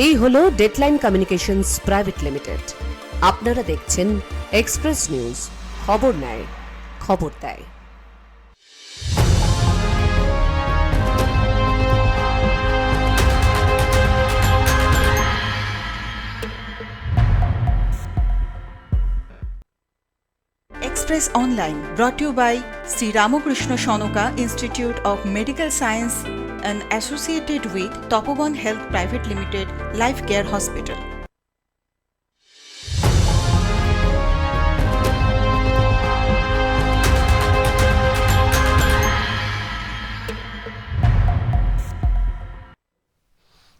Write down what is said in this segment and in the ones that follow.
এই হলো deadline communications private limited. আপনারা দেখছেন এক্সপ্রেস নিউজ, খবর নেয়, খবর দেয়। Express Online brought to you by Sri Ramakrishna Shonoka Institute of Medical Science and associated with Topogon Health Private Limited, Life Care Hospital.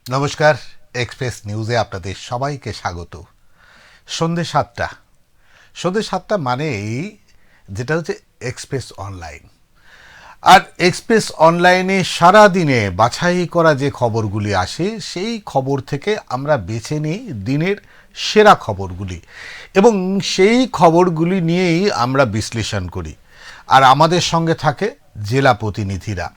নমস্কার, express নিউজে আপনাদের সবাইকে স্বাগত। সন্ধ্যে 7টা মানেই যেটা হচ্ছে এক্সপ্রেস অনলাইন। আর এক্সপ্রেস অনলাইনে সারা দিনে বাছাই করা যে খবরগুলি আসে সেই খবর থেকে আমরা বেছে নিই দিনের সেরা খবরগুলি এবং সেই খবরগুলি নিয়েই আমরা বিশ্লেষণ করি। আর আমাদের সঙ্গে থাকে জেলা প্রতিনিধিরা।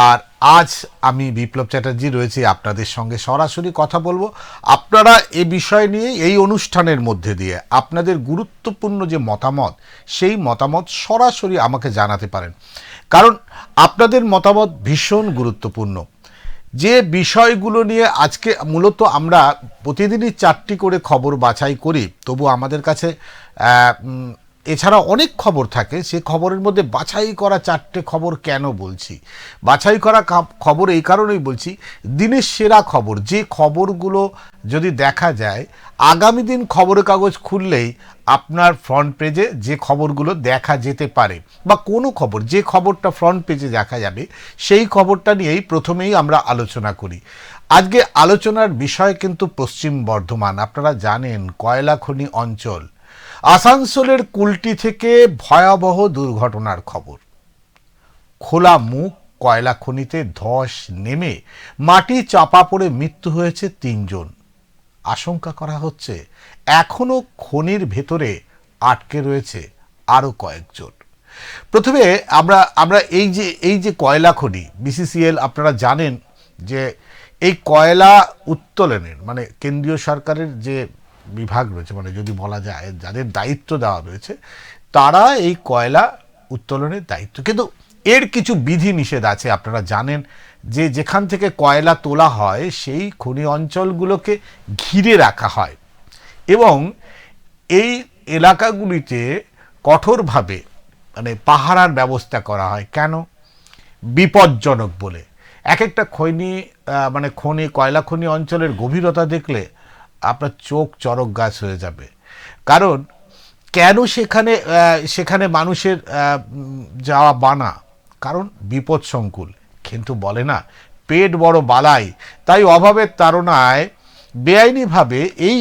আর আজ আমি বিপ্লব চ্যাটার্জি রয়েছি আপনাদের সঙ্গে, সরাসরি কথা বলবো। আপনারা এ বিষয় নিয়ে এই অনুষ্ঠানের মধ্যে দিয়ে আপনাদের গুরুত্বপূর্ণ যে মতামত, সেই মতামত সরাসরি আমাকে জানাতে পারেন, কারণ আপনাদের মতামত ভীষণ গুরুত্বপূর্ণ। যে বিষয়গুলো নিয়ে আজকে মূলত আমরা প্রতিদিনই 4টি করে খবর বাছাই করি, তবু আমাদের কাছে এছাড়া অনেক খবর থাকে। সে খবরের মধ্যে বাছাই করা 4টে খবর কেন বলছি? বাছাই করা খবর এই কারণেই বলছি, দিনের সেরা খবর, যে খবরগুলো যদি দেখা যায় আগামী দিন খবরের কাগজ খুললেই আপনার ফ্রন্ট পেজে যে খবরগুলো দেখা যেতে পারে, বা কোনো খবর, যে খবরটা ফ্রন্ট পেজে দেখা যাবে সেই খবরটা নিয়েই প্রথমেই আমরা আলোচনা করি। আজকে আলোচনার বিষয় কিন্তু পশ্চিম বর্ধমান। আপনারা জানেন কয়লা খনি অঞ্চল, আসানসোলের কুলটি থেকে ভয়াবহ দুর্ঘটনার খবর। খোলা মুখ কয়লা খনিতে ধস নেমে মাটি চাপা পড়ে মৃত্যু হয়েছে 3 জন। আশঙ্কা করা হচ্ছে এখনো খনির ভেতরে আটকে রয়েছে আরো কয়েকজন। প্রথমে আমরা এই যে কয়লা খনি, বিসিসিএল, আপনারা জানেন যে এই কয়লা উত্তোলনের মানে কেন্দ্রীয় সরকারের যে বিভাগ রয়েছে, মানে যদি বলা যায় যাদের দায়িত্ব দেওয়া রয়েছে, তারা এই কয়লা উত্তোলনের দায়িত্ব। কিন্তু এর কিছু বিধি নিষেধ আছে। আপনারা জানেন যে যেখান থেকে কয়লা তোলা হয় সেই খনি অঞ্চলগুলোকে ঘিরে রাখা হয় এবং এই এলাকাগুলিতে কঠোরভাবে মানে পাহারার ব্যবস্থা করা হয়। কেন? বিপজ্জনক বলে। এক একটা কয়লা খনি অঞ্চলের গভীরতা দেখলে আপনার চোখ চরক গাছ হয়ে যাবে। কারণ কেন সেখানে মানুষের যাওয়া বানা? কারণ বিপদ সংকুল। কিন্তু বলে না, পেট বড় বালাই। তাই অভাবের তাড়নায় বেআইনিভাবে এই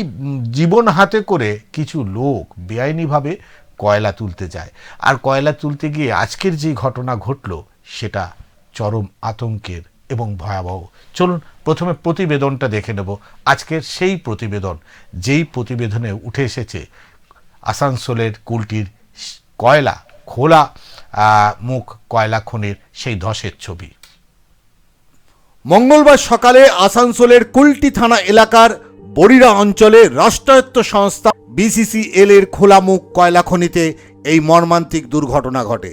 জীবন হাতে করে কিছু লোক বেআইনিভাবে কয়লা তুলতে যায়। আর কয়লা তুলতে গিয়ে আজকের যে ঘটনা ঘটলো সেটা চরম আতঙ্কের এবং ভয়াবহ। চলুন প্রথমে প্রতিবেদনটা দেখে নেব। আজকের সেই প্রতিবেদন, যেই প্রতিবেদনে উঠে এসেছে আসানসোলের কুলটির খোলা মুখ কয়লা খনির সেই ধসের ছবি। মঙ্গলবার সকালে আসানসোলের কুলটি থানা এলাকার বরিরা অঞ্চলে রাষ্ট্রায়ত্ত সংস্থা বিসিসিএল এর খোলামুখ কয়লা খনিতে এই মর্মান্তিক দুর্ঘটনা ঘটে।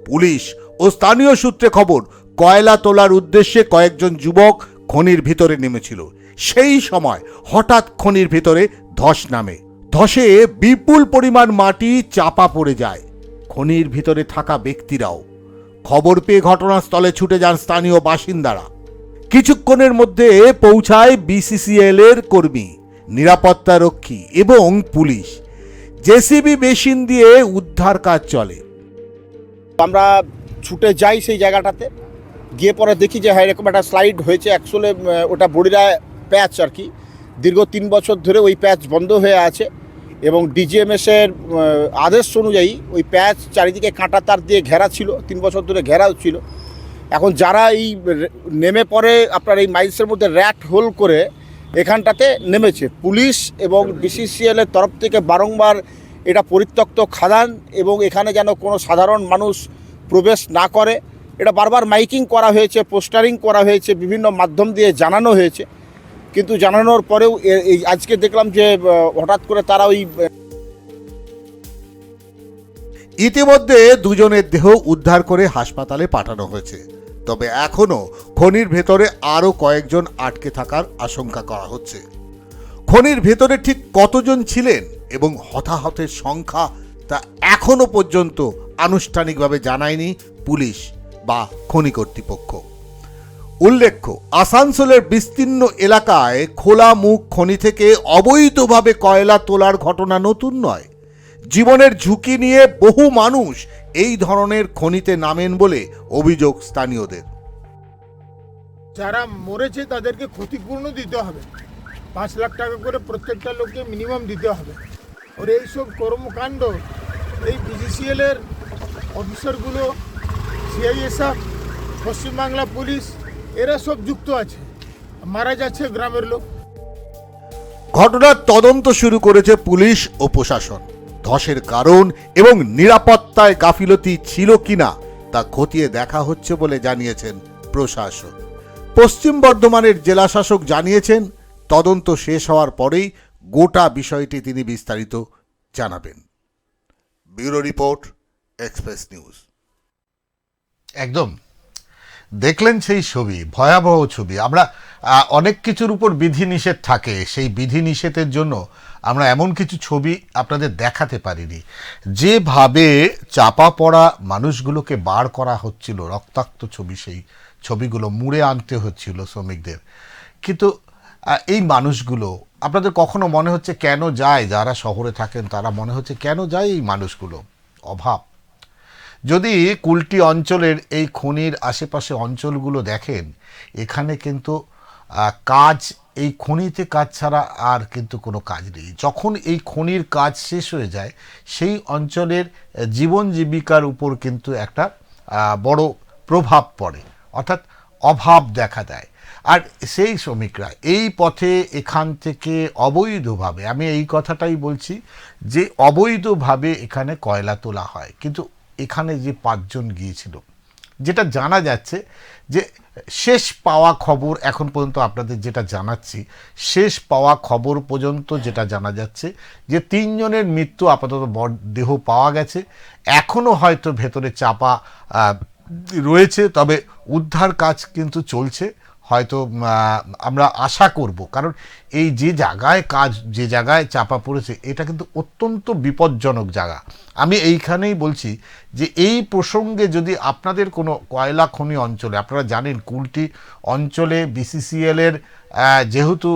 পুলিশ ও স্থানীয় সূত্রে খবর, কয়লা তোলার উদ্দেশ্যে কয়েকজন যুবক খনির ভিতরে নেমেছিল। সেই সময় হঠাৎ খনির ভিতরে ধস নামে। ধসে বিপুল পরিমাণ মাটি চাপা পড়ে যায়। খনির ভিতরে থাকা ব্যক্তিরাও খবর পেয়ে ঘটনাস্থলে ছুটে যান স্থানীয় বাসিন্দারা। কিছুক্ষণের মধ্যে পৌঁছায় বিসিসিএল এর কর্মী, নিরাপত্তা রক্ষী এবং পুলিশ। জেসিবি মেশিন দিয়ে উদ্ধার কাজ চলে। আমরা ছুটে যাই সেই জায়গাটাতে, গিয়ে পরে দেখি যে হ্যাঁ এরকম একটা স্লাইড হয়েছে। অ্যাকচুয়ালি ওটা বড়িরা প্যাচ আর কি, দীর্ঘ 3 বছর ধরে ওই প্যাচ বন্ধ হয়ে আছে এবং ডিজিএমএসের আদেশ অনুযায়ী ওই প্যাচ চারিদিকে কাঁটা তার দিয়ে ঘেরা ছিল, 3 বছর ধরে ঘেরাও ছিল। এখন যারা এই নেমে পড়ে আপনার এই মাইলসের মধ্যে র্যাট হোল করে এখানটাতে নেমেছে, পুলিশ এবং বিসিসিএলের তরফ থেকে বারংবার এটা পরিত্যক্ত খাদান এবং এখানে যেন কোনো সাধারণ মানুষ প্রবেশ না করে এটা বারবার মাইকিং করা হয়েছে, পোস্টারিং করা হয়েছে, বিভিন্ন মাধ্যম দিয়ে জানানো হয়েছে। কিন্তু জানানোর পরেও এই আজকে দেখলাম যে হঠাৎ করে তারা ওই ইতিমধ্যে দুজনের দেহ উদ্ধার করে হাসপাতালে পাঠানো হয়েছে। তবে এখনও খনির ভেতরে আরও কয়েকজন আটকে থাকার আশঙ্কা করা হচ্ছে। খনির ভেতরে ঠিক কতজন ছিলেন এবং হতাহতের সংখ্যা তা এখনো পর্যন্ত আনুষ্ঠানিকভাবে জানায়নি পুলিশ বা খনি কর্তৃপক্ষ। উল্লেখ্য, আসানসোলের বিস্তীর্ণ এলাকায় খোলা মুখ খনি থেকে অবৈধভাবে কয়লা তোলার ঘটনা নতুন নয়। জীবনের ঝুঁকি নিয়ে বহু মানুষ এই ধরনের খনিতে নামেন বলে অভিযোগ স্থানীয়দের। যারা মরেছে তাদেরকে ক্ষতিপূর্ণ দিতে হবে, 5 লাখ টাকা করে প্রত্যেকটা লোককে মিনিমাম দিতে হবে। আর এইসব কর্মকাণ্ড এই BCCL এর অফিসারগুলো, CISF, পশ্চিমবাংলা পুলিশ, এরা সব যুক্ত আছে। মারা যাচ্ছে গ্রামের লোক। ঘটনার তদন্ত শুরু করেছে পুলিশ ও প্রশাসন। ধসের কারণ এবং নিরাপত্তায় গাফিলতি ছিল কিনা তা খতিয়ে দেখা হচ্ছে বলে জানিয়েছেন প্রশাসন। পশ্চিম বর্ধমানের জেলাশাসক জানিয়েছেন, তদন্ত শেষ হওয়ার পরেই গোটা বিষয়টি তিনি বিস্তারিত জানাবেন। Bureau report, express news. একদম দেখলেন সেই ছবি, ভয়াবহ ছবি। আমরা অনেক কিছুর উপর বিধিনিষেধ থাকে, সেই বিধিনিষেধের জন্য আমরা এমন কিছু ছবি আপনাদের দেখাতে পারিনি। যেভাবে চাপা পড়া মানুষগুলোকে বার করা হচ্ছিল, রক্তাক্ত ছবি, সেই ছবিগুলো মুড়ে আনতে হচ্ছিল শ্রমিকদের। কিন্তু এই মানুষগুলো আপনাদের কখনো মনে হচ্ছে কেন যায়? যারা শহরে থাকেন তারা মনে হচ্ছে কেন যায় এই মানুষগুলো? অভাব। যদি কুলটি অঞ্চলের এই খনির আশেপাশে অঞ্চলগুলো দেখেন, এখানে কিন্তু কাজ, এই খনিতে কাজ ছাড়া আর কিন্তু কোনো কাজ নেই। যখন এই খনির কাজ শেষ হয়ে যায়, সেই অঞ্চলের জীবন জীবিকার উপর কিন্তু একটা বড় প্রভাব পড়ে, অর্থাৎ অভাব দেখা দেয়। আর সেই শ্রমিকরা এই পথে এখান থেকে অবৈধভাবে, আমি এই কথাটাই বলছি যে অবৈধভাবে এখানে কয়লা তোলা হয়। কিন্তু এখানে যে 5 জন গিয়েছিল, যেটা জানা যাচ্ছে যে শেষ পাওয়া খবর এখন পর্যন্ত আপনাদের যেটা জানাচ্ছি, শেষ পাওয়া খবর পর্যন্ত যেটা জানা যাচ্ছে যে 3 জনের মৃত্যু আপাতত দেহ পাওয়া গেছে। এখনও হয়তো ভেতরে চাপা রয়েছে, তবে উদ্ধার কাজ কিন্তু চলছে। হয়তো আমরা আশা করব, কারণ এই যে জায়গায় কাজ, যে জায়গায় চাপা পড়েছে, এটা কিন্তু অত্যন্ত বিপজ্জনক জায়গা। আমি এইখানেই বলছি যে এই প্রসঙ্গে যদি আপনাদের কোনো কয়লা খনি অঞ্চলে, আপনারা জানেন কুলটি অঞ্চলে BCCL এর যেহেতু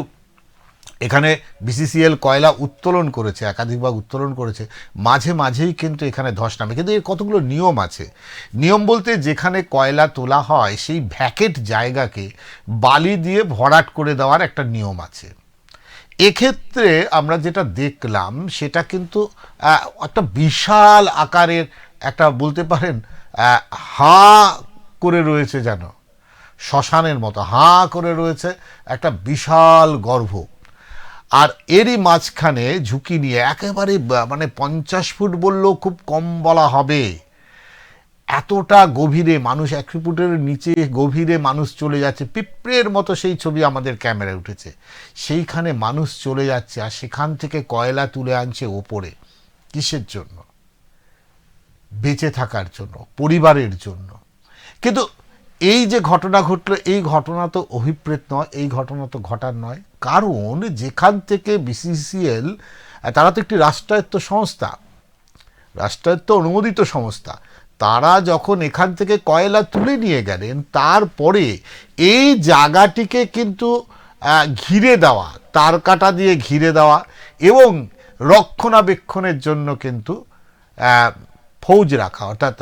এখানে BCCL কয়লা উত্তোলন করেছে, একাধিকবার উত্তোলন করেছে, মাঝে মাঝেই কিন্তু এখানে ধস নামে। কিন্তু এর কতগুলো নিয়ম আছে। নিয়ম বলতে, যেখানে কয়লা তোলা হয় সেই ভ্যাকেট জায়গাকে বালি দিয়ে ভরাট করে দেওয়ার একটা নিয়ম আছে। এক্ষেত্রে আমরা যেটা দেখলাম সেটা কিন্তু একটা বিশাল আকারের একটা, বলতে পারেন হাঁ করে রয়েছে, যেন শ্মশানের মতো হাঁ করে রয়েছে একটা বিশাল গর্ভ। আর এরই মাঝখানে ঝুঁকি নিয়ে একেবারে মানে 50 ফুট বললেও খুব কম বলা হবে, এতটা গভীরে মানুষ, 1 ফুটের নিচে গভীরে মানুষ চলে যাচ্ছে, পিঁপড়ের মতো সেই ছবি আমাদের ক্যামেরায় উঠেছে। সেইখানে মানুষ চলে যাচ্ছে আর সেখান থেকে কয়লা তুলে আনছে ওপরে। কিসের জন্য? বেঁচে থাকার জন্য, পরিবারের জন্য। কিন্তু এই যে ঘটনা ঘটলো, এই ঘটনা তো অভিপ্রেত নয়, এই ঘটনা তো ঘটার নয়। কারণ যেখান থেকে BCCL, তারা তো একটি রাষ্ট্রায়ত্ত সংস্থা, রাষ্ট্রায়ত্ত অনুমোদিত সংস্থা, তারা যখন এখান থেকে কয়লা তুলে নিয়ে গেলেন, তারপরে এই জায়গাটিকে কিন্তু ঘিরে দেওয়া, তার কাটা দিয়ে ঘিরে দেওয়া এবং রক্ষণাবেক্ষণের জন্য কিন্তু ফৌজ রাখা, অর্থাৎ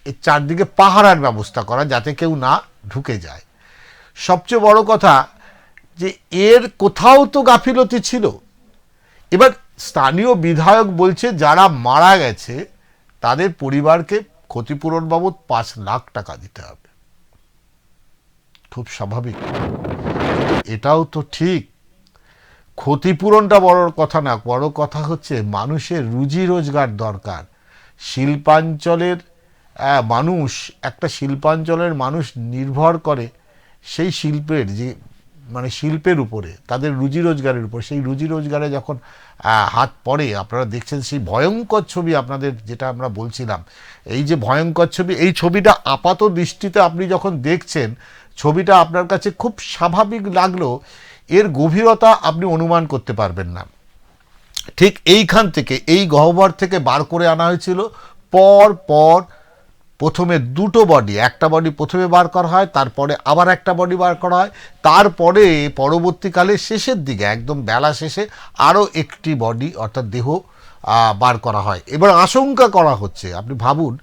এর চারদিকে পাহারার ব্যবস্থা করা, যাতে কেউ না ঢুকে যায়। সবচেয়ে বড় কথা যে এর কোথাও তো গাফিলতি ছিল। এবার স্থানীয় বিধায়ক বলছে যারা মারা গেছে তাদের পরিবারকে ক্ষতিপূরণ বাবদ 5 লাখ টাকা দিতে হবে। খুব স্বাভাবিক, এটাও তো ঠিক। ক্ষতিপূরণটা বড় কথা না, বড় কথা হচ্ছে মানুষের রুজি রোজগার দরকার। শিল্পাঞ্চলের মানুষ, একটা শিল্পাঞ্চলের মানুষ নির্ভর করে সেই শিল্পের, যে মানে শিল্পের উপরে, তাদের রুজি রোজগারের উপর, সেই রুজি রোজগারে যখন হাত পড়ে, আপনারা দেখছেন সেই ভয়ঙ্কর ছবি, আপনাদের যেটা আমরা বলছিলাম, এই যে ভয়ঙ্কর ছবি, এই ছবিটা আপাত দৃষ্টিতে আপনি যখন দেখছেন, ছবিটা আপনার কাছে খুব স্বাভাবিক লাগলেও এর গভীরতা আপনি অনুমান করতে পারবেন না। ঠিক এইখান থেকে, এই গহ্বর থেকে বার করে আনা হয়েছিল পর পর। প্রথমে দুটো বডি, একটা বডি প্রথমে বার করা হয়, তারপরে আবার একটা বডি বার করা হয়, তারপরে পরবর্তীকালে শেষের দিকে একদম বেলা শেষে আরও একটি বডি অর্থাৎ দেহ বার করা হয়। এবার আশঙ্কা করা হচ্ছে, আপনি ভাবুন,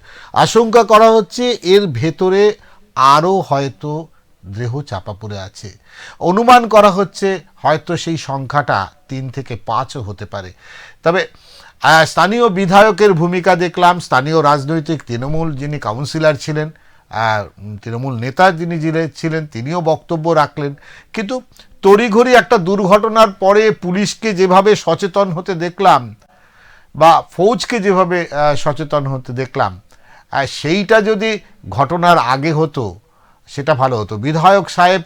আশঙ্কা করা হচ্ছে এর ভেতরে আরও হয়তো দেহ চাপা পড়ে আছে। অনুমান করা হচ্ছে হয়তো সেই সংখ্যাটা 3 থেকে 5ও হতে পারে। তবে স্থানীয় বিধায়কের ভূমিকা দেখলাম, স্থানীয় রাজনৈতিক তৃণমূল যিনি কাউন্সিলর ছিলেন, তৃণমূল নেতা যিনি ছিলেন, তিনিও বক্তব্য রাখলেন। কিন্তু তড়িঘড়ি একটা দুর্ঘটনার পরে পুলিশকে যেভাবে সচেতন হতে দেখলাম বা ফৌজকে যেভাবে সচেতন হতে দেখলাম, সেইটা যদি ঘটনার আগে হতো সেটা ভালো হতো। বিধায়ক সাহেব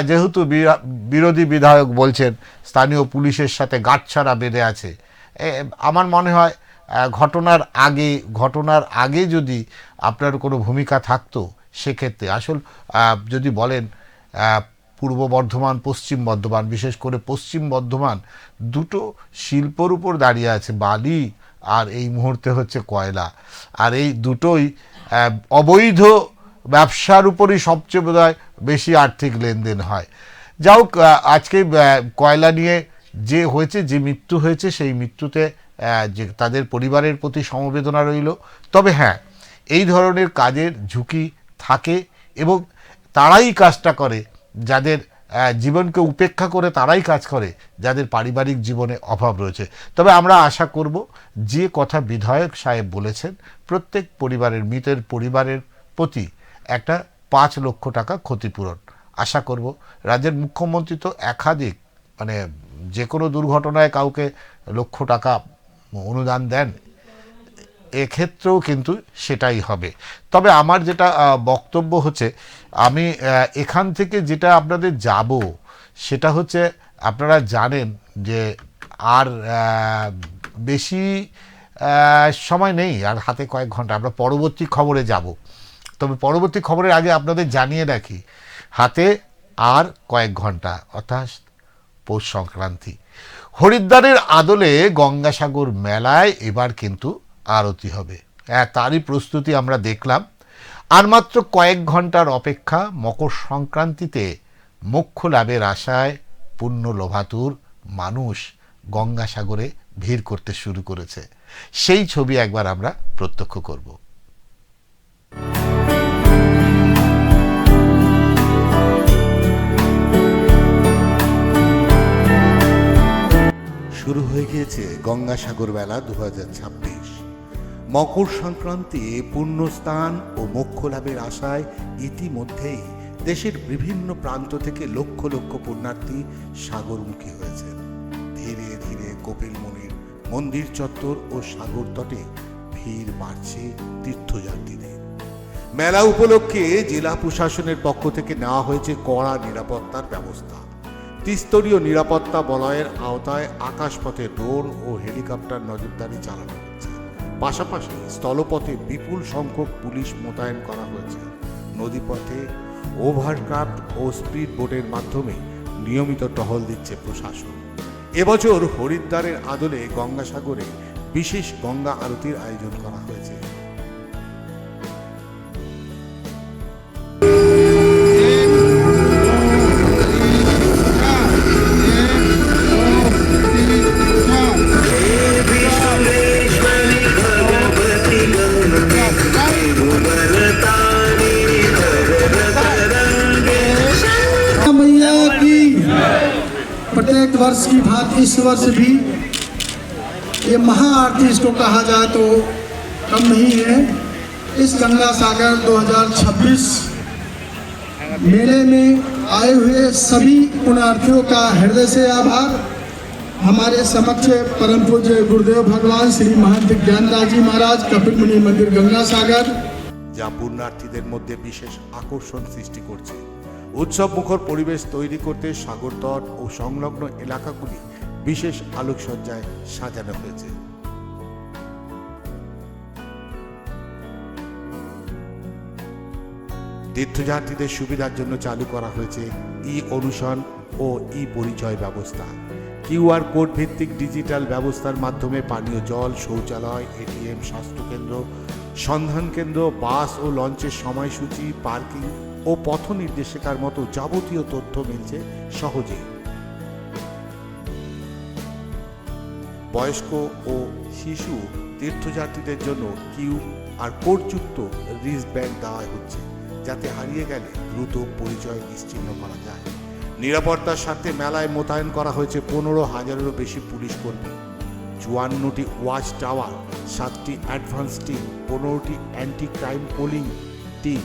যেহেতু বিরোধী বিধায়ক বলছেন স্থানীয় পুলিশের সাথে গাঁটছড়া বেঁধে আছে, আমার মনে হয় ঘটনার আগে যদি আপনার কোনো ভূমিকা থাকতো, সেক্ষেত্রে আসল যদি বলেন পূর্ব বর্ধমান, পশ্চিম বর্ধমান, বিশেষ করে পশ্চিম বর্ধমান দুটো শিল্পর উপর দাঁড়িয়ে আছে, বালি আর এই মুহূর্তে হচ্ছে কয়লা, আর এই দুটোই অবৈধ ব্যবসার উপরই সবচেয়ে বোধহয় বেশি আর্থিক লেনদেন হয়। যাই হোক, আজকে কয়লা নিয়ে যে হয়েছে, যে মৃত্যু হয়েছে, সেই মৃত্যুতে যে তাদের পরিবারের প্রতি সমবেদনা রইল। তবে হ্যাঁ, এই ধরনের কাজের ঝুঁকি থাকে এবং তারাই কাজটা করে যাদের জীবনকে উপেক্ষা করে, তারাই কাজ করে যাদের পারিবারিক জীবনে অভাব রয়েছে। তবে আমরা আশা করব যে কথা বিধায়ক সাহেব বলেছেন, প্রত্যেক পরিবারের, মৃতের পরিবারের প্রতি একটা 5 লক্ষ টাকা ক্ষতিপূরণ আশা করব। রাজ্যের মুখ্যমন্ত্রী তো একাধিক, মানে যে কোনো দুর্ঘটনায় কাউকে লক্ষ টাকা অনুদান দেন, এক্ষেত্রেও কিন্তু সেটাই হবে। তবে আমার যেটা বক্তব্য হচ্ছে, আমি এখান থেকে যেটা আপনাদের যাব সেটা হচ্ছে, আপনারা জানেন যে আর বেশি সময় নেই, আর হাতে কয়েক ঘন্টা, আমরা পরবর্তী খবরে যাব। তবে পরবর্তী খবরের আগে আপনাদের জানিয়ে রাখি, হাতে আর কয়েক ঘন্টা, অর্থাৎ পৌষ সংক্রান্তি। হরিদ্বারের আদলে গঙ্গাসাগর মেলায় এবার কিন্তু আরতি হবে, তারই প্রস্তুতি আমরা দেখলাম। আর মাত্র কয়েক ঘন্টার অপেক্ষা, মকর সংক্রান্তিতে মোক্ষ লাভের আশায় পুণ্য লোভাতুর মানুষ গঙ্গাসাগরে ভিড় করতে শুরু করেছে। সেই ছবি একবার আমরা প্রত্যক্ষ করব। শুরু হয়ে গিয়েছে গঙ্গাসাগর মেলা 2026। মকর সংক্রান্তি, পুণ্যস্থান ও মোক্ষ লাভের আশায় ইতিমধ্যেই দেশের বিভিন্ন প্রান্ত থেকে লক্ষ লক্ষ পুণ্যার্থী সাগরমুখী হয়েছেন। ধীরে ধীরে কপিলমুনির মন্দির চত্বর ও সাগর তটে ভিড় বাড়ছে তীর্থযাত্রীদের। মেলা উপলক্ষে জেলা প্রশাসনের পক্ষ থেকে নেওয়া হয়েছে কড়া নিরাপত্তার ব্যবস্থা। ত্রিস্তরীয় নিরাপত্তা বলয়ের আওতায় আকাশপথে ড্রোন ও হেলিকপ্টার নজরদারি চালানো হচ্ছে। পাশাপাশি স্থলপথে বিপুল সংখ্যক পুলিশ মোতায়েন করা হয়েছে। নদীপথে ওভারক্রাফট ও স্পিড বোটের মাধ্যমে নিয়মিত টহল দিচ্ছে প্রশাসন। এবছর হরিদ্বারের আদলে গঙ্গাসাগরে বিশেষ গঙ্গা আরতির আয়োজন করা হয়েছে। प्रत्येक वर्ष की भांति इस वर्ष भी ये महाआरती इसको कहा जाए तो कम नहीं है। इस गंगा सागर 2026 मेले में आए हुए सभी पुण्यार्थियों का हृदय से आभार। हमारे समक्ष परम पूज्य गुरुदेव भगवान श्री महंत ज्ञानदास जी महाराज, कपिल मुनि मंदिर गंगा सागर, যা পুণ্যার্থীদের মধ্যে বিশেষ আকর্ষণ সৃষ্টি করছে। উৎসবমুখর পরিবেশ তৈরি করতে সাগরতট ও সংলগ্ন এলাকাগুলি বিশেষ আলোকসজ্জায় সাজানো হয়েছে। তীর্থযাত্রীদের সুবিধার জন্য চালু করা হয়েছে ই অনুসরণ ও ই পরিচয় ব্যবস্থা। কিউআর কোড ভিত্তিক ডিজিটাল ব্যবস্থার মাধ্যমে পানীয় জল, শৌচালয়, এটিএম, স্বাস্থ্যকেন্দ্র, সন্ধান কেন্দ্র, বাস ও লঞ্চের সময়সূচি, পার্কিং ও পথ নির্দেশিকার মতো যাবতীয় তথ্য মিলছে সহজেই। বয়স্ক ও শিশু তীর্থযাত্রীদের জন্য কিউআর কোডযুক্ত রিস্টব্যান্ড দেওয়া হচ্ছে, যাতে হারিয়ে গেলে দ্রুত পরিচয় নিশ্চিহ্ন করা যায়। নিরাপত্তার স্বার্থে মেলায় মোতায়েন করা হয়েছে 15,000-এরও বেশি পুলিশ কর্মী, 54টি ওয়াচ টাওয়ার, 7টি অ্যাডভান্স টিম, 15টি অ্যান্টি ক্রাইম পোলিং টিম,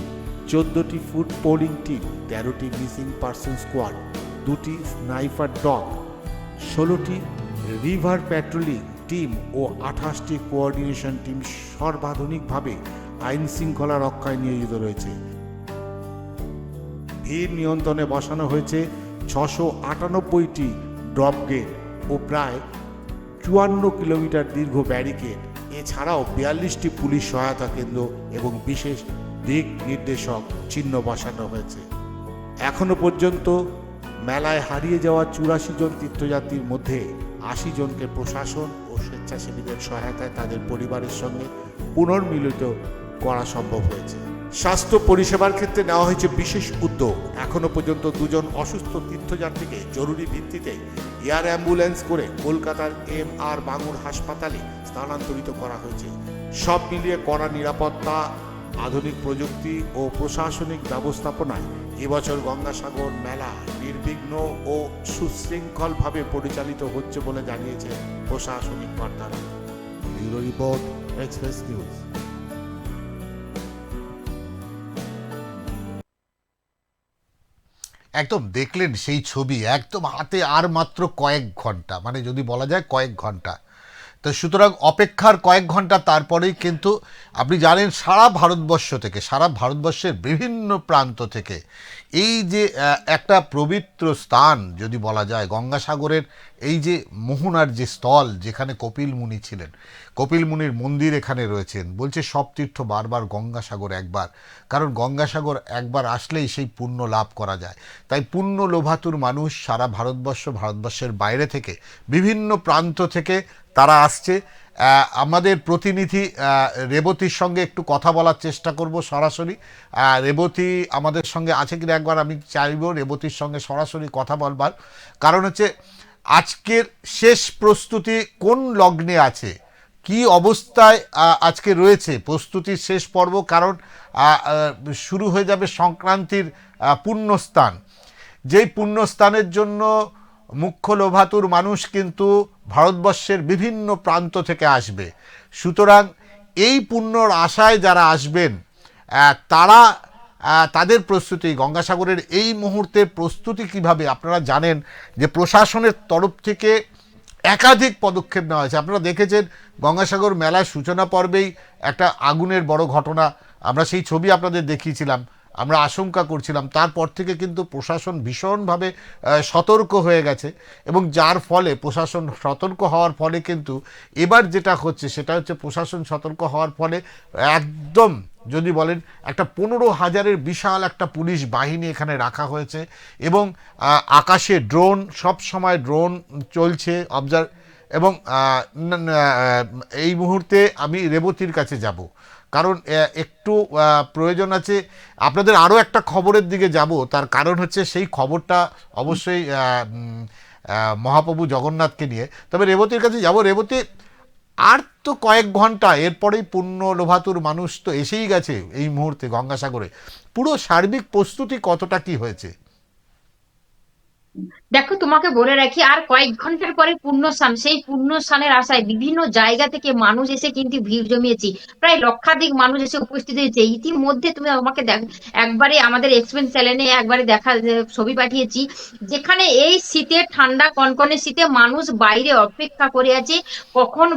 14টি ফুড পোলিং টিম, 13টি মিসিং পার্সন স্কোয়াড, 2টি স্নাইপার ডগ, 16টি রিভার প্যাট্রোলিং টিম ও 28টি কোঅর্ডিনেশন টিম সর্বাধুনিকভাবে আইন শৃঙ্খলা রক্ষায় নিয়োজিত রয়েছে। ভিড় নিয়ন্ত্রণে বসানো হয়েছে 698টি ড্রপ গেট ও প্রায় 54 কিলোমিটার দীর্ঘ ব্যারিকেড। এছাড়াও 42টি পুলিশ সহায়তা কেন্দ্র এবং বিশেষ দিক নির্দেশক চিহ্ন বসানো হয়েছে। এখনো পর্যন্ত মেলায় হারিয়ে যাওয়া 84 জন তীর্থযাত্রীর মধ্যে 80 জনকে প্রশাসন ও স্বেচ্ছাসেবীদের সহায়তায় তাদের পরিবারের সঙ্গে পুনর্মিলিত করা সম্ভব হয়েছে। স্বাস্থ্য পরিষেবার ক্ষেত্রে নেওয়া হয়েছে বিশেষ উদ্যোগ। এখনো পর্যন্ত 2 জন অসুস্থ তীর্থযাত্রীকে জরুরি ভিত্তিতে এয়ার অ্যাম্বুলেন্স করে কলকাতার MR বাঙুর হাসপাতালে স্থানান্তরিত করা হয়েছে। সব মিলিয়ে কড়া নিরাপত্তা, আধুনিক প্রযুক্তি ও প্রশাসনিক ব্যবস্থাপনায় এবছর গঙ্গাসাগর মেলা নির্বিঘ্ন ও সুশৃঙ্খলভাবে পরিচালিত হচ্ছে বলে জানিয়েছে প্রশাসনিক কর্তারা। Bureau report, express news. একদম দেখলেন সেই ছবি, একদম হাতে আর মাত্র কয়েক ঘন্টা, মানে যদি বলা যায় কয়েক ঘন্টা। তো সুতরাং অপেক্ষার কয়েক ঘন্টা, তারপরেই কিন্তু আপনি জানেন সারা ভারতবর্ষ থেকে, সারা ভারতবর্ষের বিভিন্ন প্রান্ত থেকে এই যে একটা পবিত্র স্থান যদি বলা যায়, গঙ্গাসাগরের এই যে মোহনার যে স্থল, যেখানে কপিল মুনি ছিলেন, কপিল মুনির মন্দির এখানে রয়েছেন। বলছে সব তীর্থ বারবার, গঙ্গাসাগর একবার, কারণ গঙ্গাসাগর একবার আসলেই সেই পুণ্য লাভ করা যায়। তাই পুণ্য লোভাতুর মানুষ সারা ভারতবর্ষ, ভারতবর্ষের বাইরে থেকে, বিভিন্ন প্রান্ত থেকে তারা আসছে। আমাদের প্রতিনিধি রেবতীর সঙ্গে একটু কথা বলার চেষ্টা করব সরাসরি। রেবতী আমাদের সঙ্গে আছে কিনা একবার আমি চাইব রেবতীর সঙ্গে সরাসরি কথা বলবার। কারণ হচ্ছে আজকের শেষ প্রস্তুতি কোন লগ্নে আছে, কি অবস্থায় আজকে রয়েছে প্রস্তুতির শেষ পর্ব, কারণ শুরু হয়ে যাবে সংক্রান্তির পুণ্যস্থান। যেই পুণ্যস্থানের জন্য মুখ্য লোভাতুর মানুষ কিন্তু ভারতবর্ষের বিভিন্ন প্রান্ত থেকে আসবে। সুতরাং এই পুণ্যর আশায় যারা আসবেন তারা তাদের প্রস্তুতি, গঙ্গাসাগরের এই মুহূর্তের প্রস্তুতি কিভাবে, আপনারা জানেন যে প্রশাসনের তরফ থেকে একাধিক পদক্ষেপ নেওয়া হয়েছে। আপনারা দেখেছেন গঙ্গাসাগর মেলার সূচনা পর্বেই একটা আগুনের বড় ঘটনা, আমরা সেই ছবি আপনাদের দেখিয়েছিলাম। আমরা আশঙ্কা করছিলাম, তারপর থেকে কিন্তু প্রশাসন ভীষণভাবে সতর্ক হয়ে গেছে, এবং যার ফলে প্রশাসন সতর্ক হওয়ার ফলে কিন্তু এবার যেটা হচ্ছে সেটা হচ্ছে প্রশাসন সতর্ক হওয়ার ফলে একদম যদি বলেন একটা 15,000-এর বিশাল একটা পুলিশ বাহিনী এখানে রাখা হয়েছে, এবং আকাশে ড্রোন, সব সময় ড্রোন চলছে অবজার্ভ। এবং এই মুহূর্তে আমি রেবতীর কাছে যাব, কারণ একটু প্রয়োজন আছে। আপনাদের আরও একটা খবরের দিকে যাব, তার কারণ হচ্ছে সেই খবরটা অবশ্যই মহাপ্রভু জগন্নাথকে নিয়ে। তবে রেবতীর কাছে যাব। রেবতী, আর তো কয়েক ঘন্টা, এরপরেই পুণ্য লোভাতুর মানুষ তো এসেই গেছে এই মুহূর্তে গঙ্গাসাগরে। পুরো সার্বিক প্রস্তুতি কতটা কি হয়েছে? দেখো, তোমাকে বলে রাখি, আর কয়েক ঘন্টার পরে পুণ্যস্নান। সেই পুণ্যস্নানের আশায় বিভিন্ন জায়গা থেকে মানুষ এসে কিন্তু ভিড় জমিয়েছে। প্রায় লক্ষাধিক মানুষ এসে উপস্থিত হয়েছে। ইতিমধ্যে তুমি আমাকে একবারে আমাদের এক্সপেন্স চ্যানেলে একবারে ছবি পাঠিয়েছি, যেখানে এই শীতে, ঠান্ডা কনকনে শীতে মানুষ বাইরে অপেক্ষা করে আছে কখন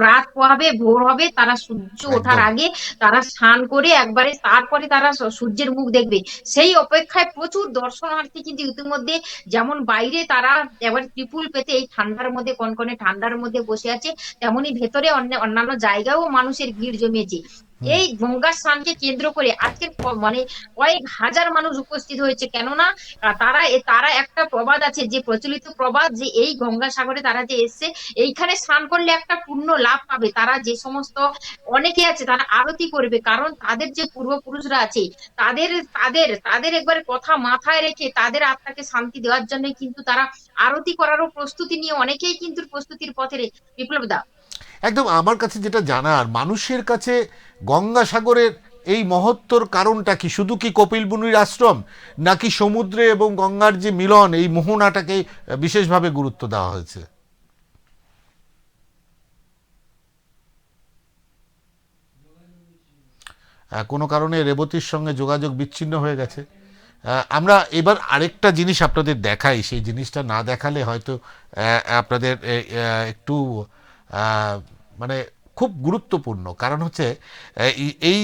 রাত পোহাবে, ভোর হবে, তারা সূর্য ওঠার একদম। আগে তারা স্নান করে একবারে তারপরে তারা সূর্যের মুখ দেখবে। সেই অপেক্ষায় প্রচুর দর্শনার্থী কিন্তু ইতিমধ্যে, যেমন বাইরে তারা এবার ত্রিপুল পেতে এই ঠান্ডার মধ্যে, কনকনে ঠান্ডার মধ্যে বসে আছে, তেমনি ভেতরে অন্যান্য জায়গায়ও মানুষের ভিড় জমিয়েছে। এই গঙ্গা স্নানকে কেন্দ্র করে আজকের মানে কয়েক হাজার মানুষ উপস্থিত হয়েছে। কেননা তারা একটা প্রবাদ আছে, যে প্রচলিত প্রবাদ, যে এই গঙ্গা সাগরে তারা যে এসছে, এইখানে স্নান করলে একটা পূর্ণ লাভ পাবে। তারা যে সমস্ত অনেকে আছে তারা আরতি করবে, কারণ তাদের যে পূর্বপুরুষরা আছে, তাদের তাদের তাদের একবারে কথা মাথায় রেখে তাদের আত্মাকে শান্তি দেওয়ার জন্য কিন্তু তারা আরতি করারও প্রস্তুতি নিয়ে অনেকেই কিন্তু প্রস্তুতির পথে বিপ্লব দা। একদম। আমার কাছে যেটা জানার, মানুষের কাছে গঙ্গাসাগরের এই মহত্বর কারণটা কি? শুধু কি কপিল মুনির আশ্রম, নাকি সমুদ্রে এবং গঙ্গার যে মিলন, এই মোহনাটাকে বিশেষভাবে গুরুত্ব দেওয়া হয়েছে? কোনো কারণে রেবতীর সঙ্গে যোগাযোগ বিচ্ছিন্ন হয়ে গেছে। আমরা এবার আরেকটা জিনিস আপনাদের দেখাই, সেই জিনিসটা না দেখালে হয়তো আপনাদের একটু মানে খুব গুরুত্বপূর্ণ। কারণ হচ্ছে এই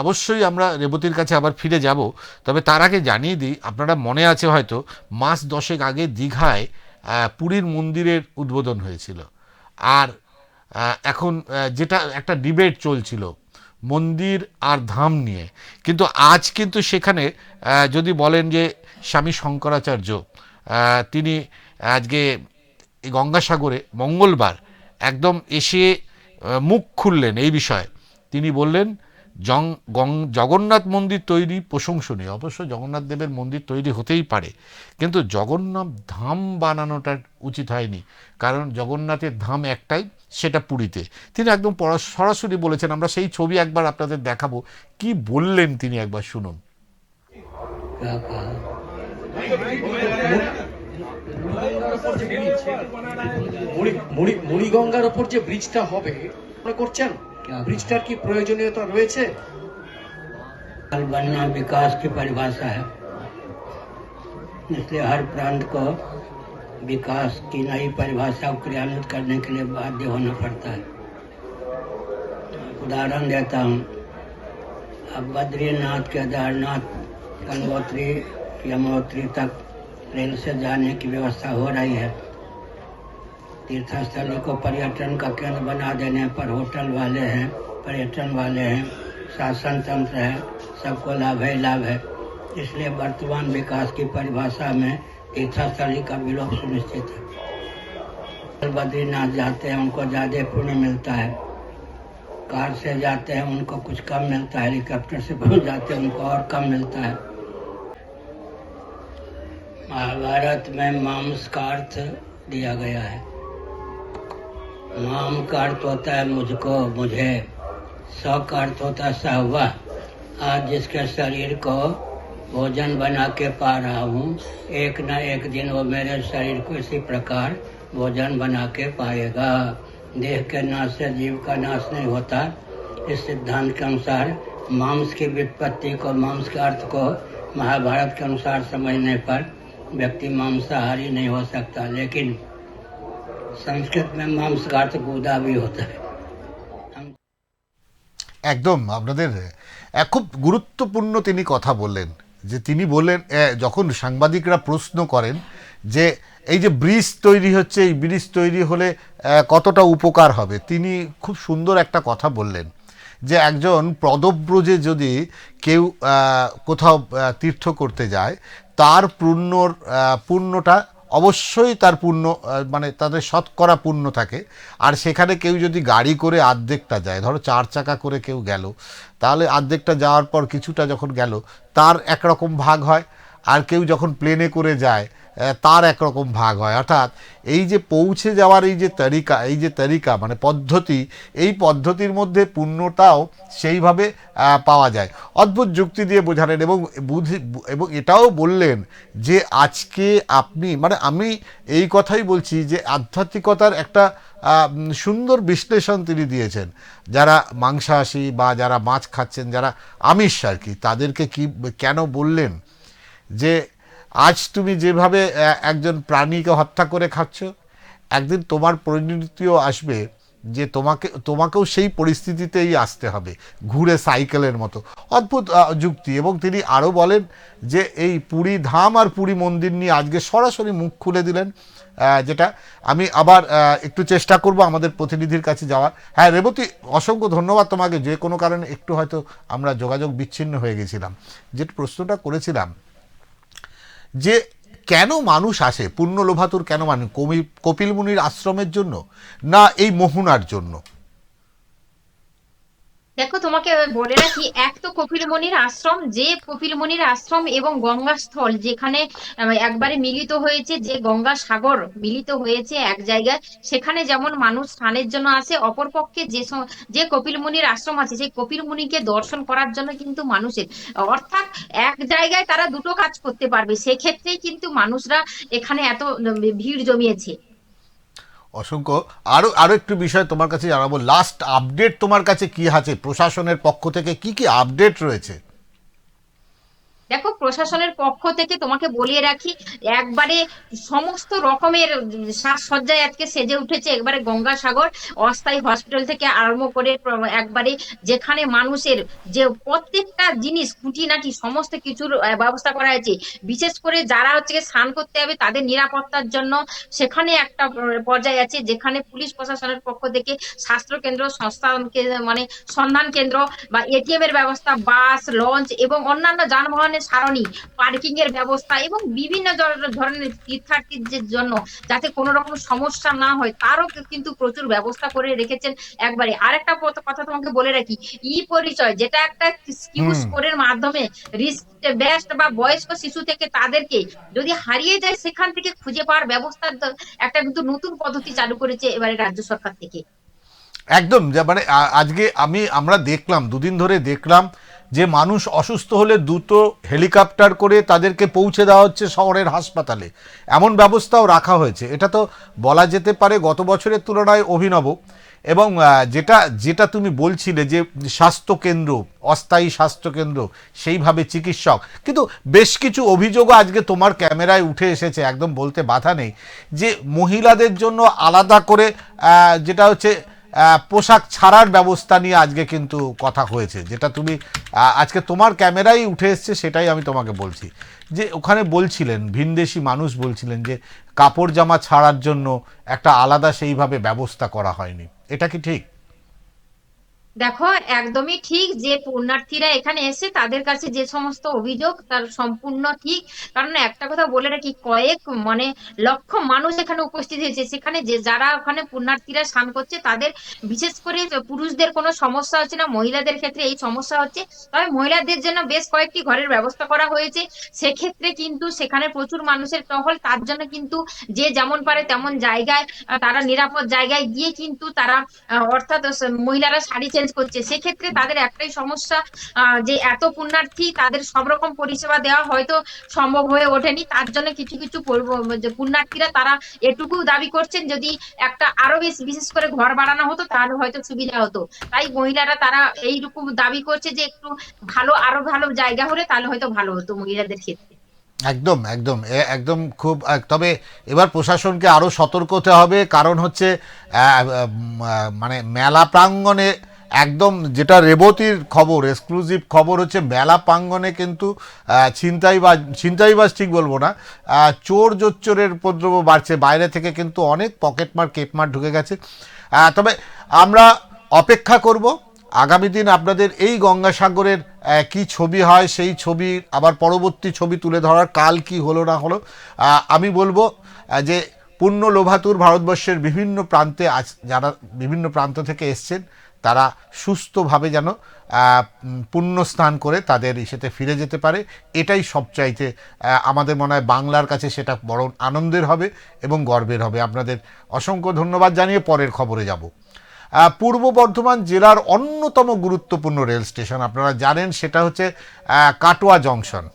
অবশ্যই আমরা রেবতীর কাছে আবার ফিরে যাব, তবে তার আগে জানিয়ে দিই, আপনারা মনে আছে হয়তো মাস 10 আগে দীঘায় পুরীর মন্দিরের উদ্বোধন হয়েছিল। আর এখন যেটা একটা ডিবেট চলছিল মন্দির আর ধাম নিয়ে, কিন্তু আজ কিন্তু সেখানে যদি বলেন যে স্বামী শঙ্করাচার্য তিনি আজকে এই গঙ্গাসাগরে মঙ্গলবার একদম এসে মুখ খুললেন এই বিষয়ে। তিনি বললেন জগন্নাথ মন্দির তৈরি প্রশংসনীয়, অবশ্য জগন্নাথ দেবের মন্দির তৈরি হতেই পারে, কিন্তু জগন্নাথ ধাম বানানোটা উচিত হয়নি, কারণ জগন্নাথের ধাম একটাই, সেটা পুরীতে। তিনি একদম সরাসরি বলেছেন। আমরা সেই ছবি একবার আপনাদের দেখাবো, কি বললেন তিনি, একবার শুনুন। মুড়িগঙ্গার ওপর যে ব্রিজটা হবে মনে করছেন, ব্রিজটার কি প্রয়োজনীয়তা রয়েছে? बनना विकास की परिभाषा है, इसलिए हर प्रांत को विकास की नई परिभाषा को क्रियान्वित करने के लिए बाध्य होना पड़ता है। उदाहरण देता हूँ, अब बद्रीनाथ, केदारनाथ, गंगोत्री, यमुनोत्री तक रेल से जाने की व्यवस्था हो रही है। तीर्थस्थली को पर्यटन का केंद्र बना देने पर होटल वाले हैं, पर्यटन वाले हैं, शासन तंत्र है, सबको लाभ है। इसलिए वर्तमान विकास की परिभाषा में तीर्थस्थली का विलोप सुनिश्चित है। बद्रीनाथ जाते हैं उनको ज्यादा पुण्य मिलता है, कार से जाते हैं उनको कुछ कम मिलता है, हेलीकॉप्टर से पहुंच जाते हैं उनको और कम मिलता है। महाभारत में मांस का अर्थ दिया गया है। माम का अर्थ होता है मुझको, मुझे। सौ का अर्थ होता है सहवा। आज जिसके शरीर को भोजन बना के पा रहा हूँ, एक न एक दिन वो मेरे शरीर को इसी प्रकार भोजन बना के पाएगा। देह के नाश से जीव का नाश नहीं होता। इस सिद्धांत के अनुसार मांस की व्युत्पत्ति को, मांस के अर्थ को महाभारत के अनुसार समझने पर व्यक्ति मांसाहारी नहीं हो सकता, लेकिन संस्कृत में मांस का अर्थ गुदा भी होता है। একদম আপনাদের খুব গুরুত্বপূর্ণ তিনি কথা বললেন, যে তিনি বললেন যখন সাংবাদিকরা প্রশ্ন করেন যে এই যে ব্রিজ তৈরি হচ্ছে, এই ব্রিজ তৈরি হলে কতটা উপকার হবে, তিনি খুব সুন্দর একটা কথা বললেন যে একজন পদব্রজে যদি কেউ কোথাও তীর্থ করতে যায়, তার পুণ্যটা অবশ্যই তার পুণ্য, মানে তাদের শতকরা পুণ্য থাকে। আর সেখানে কেউ যদি গাড়ি করে আর্ধেকটা যায়, ধরো 4 চাকা করে কেউ গেল, তাহলে আর্ধেকটা যাওয়ার পর কিছুটা যখন গেল তার একরকম ভাগ হয়। আর কেউ যখন প্লেনে করে যায় তার একরকম ভাগ হয়। অর্থাৎ এই যে পৌঁছে যাওয়ার এই যে তরিকা মানে পদ্ধতি, এই পদ্ধতির মধ্যে পূর্ণতাও সেইভাবে পাওয়া যায়। অদ্ভুত যুক্তি দিয়ে বোঝালেন এবং এটাও বললেন যে আজকে আপনি মানে আমি এই কথাই বলছি যে আধ্যাত্মিকতার একটা সুন্দর বিশ্লেষণ তিনি দিয়েছেন। যারা মাংসাশী বা যারা মাছ খাচ্ছেন, যারা আমিষ আর কি, তাদেরকে কেন বললেন যে আজ তুমি যেভাবে একজন প্রাণীকে হত্যা করে খাচ্ছ, একদিন তোমার পরিণতিও আসবে যে তোমাকেও সেই পরিস্থিতিতেই আসতে হবে, ঘুরে সাইকেলের মতো। অদ্ভুত যুক্তি। এবং তিনি আরও বলেন যে এই পুরী ধাম আর পুরী মন্দির নিয়ে আজকে সরাসরি মুখ খুলে দিলেন, যেটা আমি আবার একটু চেষ্টা করব আমাদের প্রতিনিধির কাছে যাওয়ার। হ্যাঁ রেবতী, অসংখ্য ধন্যবাদ তোমাকে। যে কোনো কারণে একটু হয়তো আমরা যোগাযোগ বিচ্ছিন্ন হয়ে গেছিলাম। যে প্রশ্নটা করেছিলাম যে কেন মানুষ আসে পুণ্যলোভাতুর, কেন মানুষ কপিল মুনির আশ্রমের জন্য না এই মোহনার জন্য? দেখো, তোমাকে বলে রাখি, এক তো কপিলমুনির আশ্রম, যে কপিলমুনির আশ্রম এবং গঙ্গাস্থল যেখানে একবারে মিলিত হয়েছে, যে গঙ্গা সাগর মিলিত হয়েছে এক জায়গায়, সেখানে যেমন মানুষ স্নানের জন্য আসে, অপরপক্ষে যে কপিলমুনির আশ্রম আছে সেই কপিলমুনিকে দর্শন করার জন্য কিন্তু মানুষের, অর্থাৎ এক জায়গায় তারা দুটো কাজ করতে পারবে, সেক্ষেত্রেই কিন্তু মানুষরা এখানে এত ভিড় জমিয়েছে। অসংখ্য। আরও একটু বিষয় তোমার কাছে জানাবো। লাস্ট আপডেট তোমার কাছে কি আছে? প্রশাসনের পক্ষ থেকে কি আপডেট রয়েছে? দেখো, প্রশাসনের পক্ষ থেকে তোমাকে বলিয়ে রাখি, একবারে সমস্ত রকমের সাজসজ্জায় আজকে সেজে উঠেছে একবারে গঙ্গাসাগর। অস্থায়ী হসপিটাল থেকে আরম্ভ করে একবারে যেখানে মানুষের যে প্রত্যেকটা জিনিস খুঁটিনাটি সমস্ত কিছুর ব্যবস্থা করা হয়েছে। বিশেষ করে যারা হচ্ছে স্নান করতে হবে তাদের নিরাপত্তার জন্য সেখানে একটা পর্যায়ে আছে যেখানে পুলিশ প্রশাসনের পক্ষ থেকে স্বাস্থ্য কেন্দ্র, মানে সন্ধান কেন্দ্র বা এটিএম এর ব্যবস্থা, বাস, লঞ্চ এবং অন্যান্য যানবাহনের সারণী, পার্কিং এর ব্যবস্থা এবং বিভিন্ন ধরনের তীর্থার্থীদের জন্য যাতে কোনো রকম সমস্যা না হয় তারও কিন্তু প্রচুর ব্যবস্থা করে রেখেছেন একবারে। আরেকটা কথা তোমাকে বলে রাখি, পরিচয় যেটা একটা কিউ স্কোরের মাধ্যমে রিস্ক বেস্ট বা বয়স্ক শিশু থেকে তাদেরকে যদি হারিয়ে যায় সেখান থেকে খুঁজে পাওয়ার ব্যবস্থা একটা কিন্তু নতুন পদ্ধতি চালু করেছে এবারে রাজ্য সরকার থেকে। একদম। মানে আজকে আমরা দেখলাম, দুদিন ধরে দেখলাম যে মানুষ অসুস্থ হলে দ্রুত হেলিকপ্টার করে তাদেরকে পৌঁছে দেওয়া হচ্ছে শহরের হাসপাতালে, এমন ব্যবস্থাও রাখা হয়েছে। এটা তো বলা যেতে পারে গত বছরের তুলনায় অভিনব। এবং যেটা তুমি বলছিলে যে স্বাস্থ্যকেন্দ্র, অস্থায়ী স্বাস্থ্যকেন্দ্র, সেইভাবে চিকিৎসক, কিন্তু বেশ কিছু অভিযোগও আজকে তোমার ক্যামেরায় উঠে এসেছে, একদম বলতে বাধা নেই, যে মহিলাদের জন্য আলাদা করে যেটা হচ্ছে পোশাক ছাড়ার ব্যবস্থা নিয়ে আজকে কিন্তু কথা হয়েছে, যেটা তুমি আজকে তোমার ক্যামেরায় উঠে এসছে, সেটাই আমি তোমাকে বলছি। যে ওখানে বলছিলেন, ভিনদেশি মানুষ বলছিলেন যে কাপড় জামা ছাড়ার জন্য একটা আলাদা সেইভাবে ব্যবস্থা করা হয়নি। এটা কি ঠিক? দেখো, একদমই ঠিক যে পুণ্যার্থীরা এখানে এসে তাদের কাছে যে সমস্ত অভিযোগ তার সম্পূর্ণ ঠিক। কারণ একটা কথা বলে রাখি, মানে লক্ষ মানুষ এখানে উপস্থিত হয়েছে, সেখানে যে যারা ওখানে পুণ্যার্থীরা স্নান করছে তাদের বিশেষ করে পুরুষদের কোনো সমস্যা হচ্ছে না, মহিলাদের ক্ষেত্রে এই সমস্যা হচ্ছে। তবে মহিলাদের জন্য বেশ কয়েকটি ঘরের ব্যবস্থা করা হয়েছে, সেক্ষেত্রে কিন্তু সেখানে প্রচুর মানুষের টহল, তার জন্য কিন্তু যে যেমন পারে তেমন জায়গায় তারা নিরাপদ জায়গায় গিয়ে কিন্তু তারা অর্থাৎ মহিলারা শাড়ি চেঞ্জ করছে। সেক্ষেত্রে তাদের একটাই সমস্যা, যে এত পুণ্যার্থী তাদের সব রকম পরিষেবা দেওয়া হয়তো সম্ভব হয়ে ওঠেনি। তার জন্য কিছু কিছু পুণ্যার্থীরা তারা এটুকু দাবি করছেন যদি একটা আরো বেশি বিশেষ করে ঘর বাড়ানো হতো তাহলে হয়তো সুবিধা হতো। তাই মহিলারা তারা এইরকম দাবি করছে যে একটু আরো ভালো জায়গা হলে তাহলে হয়তো ভালো হতো মহিলাদের ক্ষেত্রে। একদম একদম একদম খুব। তবে এবার প্রশাসনকে আরও সতর্ক হতে হবে, কারণ হচ্ছে মানে মেলা প্রাঙ্গণে একদম, যেটা রেবতীর খবর, এক্সক্লুসিভ খবর হচ্ছে মেলা প্রাঙ্গণে কিন্তু ছিনতাইবাজ ঠিক বলবো না, চোর জোচ্চোরের উপদ্রব বাড়ছে। বাইরে থেকে কিন্তু অনেক পকেটমার কেপমার ঢুকে গেছে। তবে আমরা অপেক্ষা করব আগামী দিন আপনাদের এই গঙ্গাসাগরের কি ছবি হয়, সেই ছবি আবার পরবর্তী ছবি তুলে ধরার, কাল কি হলো না হলো। আমি বলবো যে পুণ্য লোভাতুর ভারতবর্ষের বিভিন্ন প্রান্তে যারা বিভিন্ন প্রান্ত থেকে এসছেন তারা সুস্থভাবে যেন পুণ্য স্নান করে তাদের ইসেতে ফিরে যেতে পারে, এটাই সবচাইতে আমাদের মনে হয় বাংলার কাছে সেটা বড় আনন্দের হবে এবং গর্বের হবে। আপনাদের অসংখ্য ধন্যবাদ জানিয়ে পরের খবরে যাব। পূর্ব বর্ধমান জেলার অন্যতম গুরুত্বপূর্ণ রেল স্টেশন আপনারা জানেন, সেটা হচ্ছে কাটোয়া জংশন।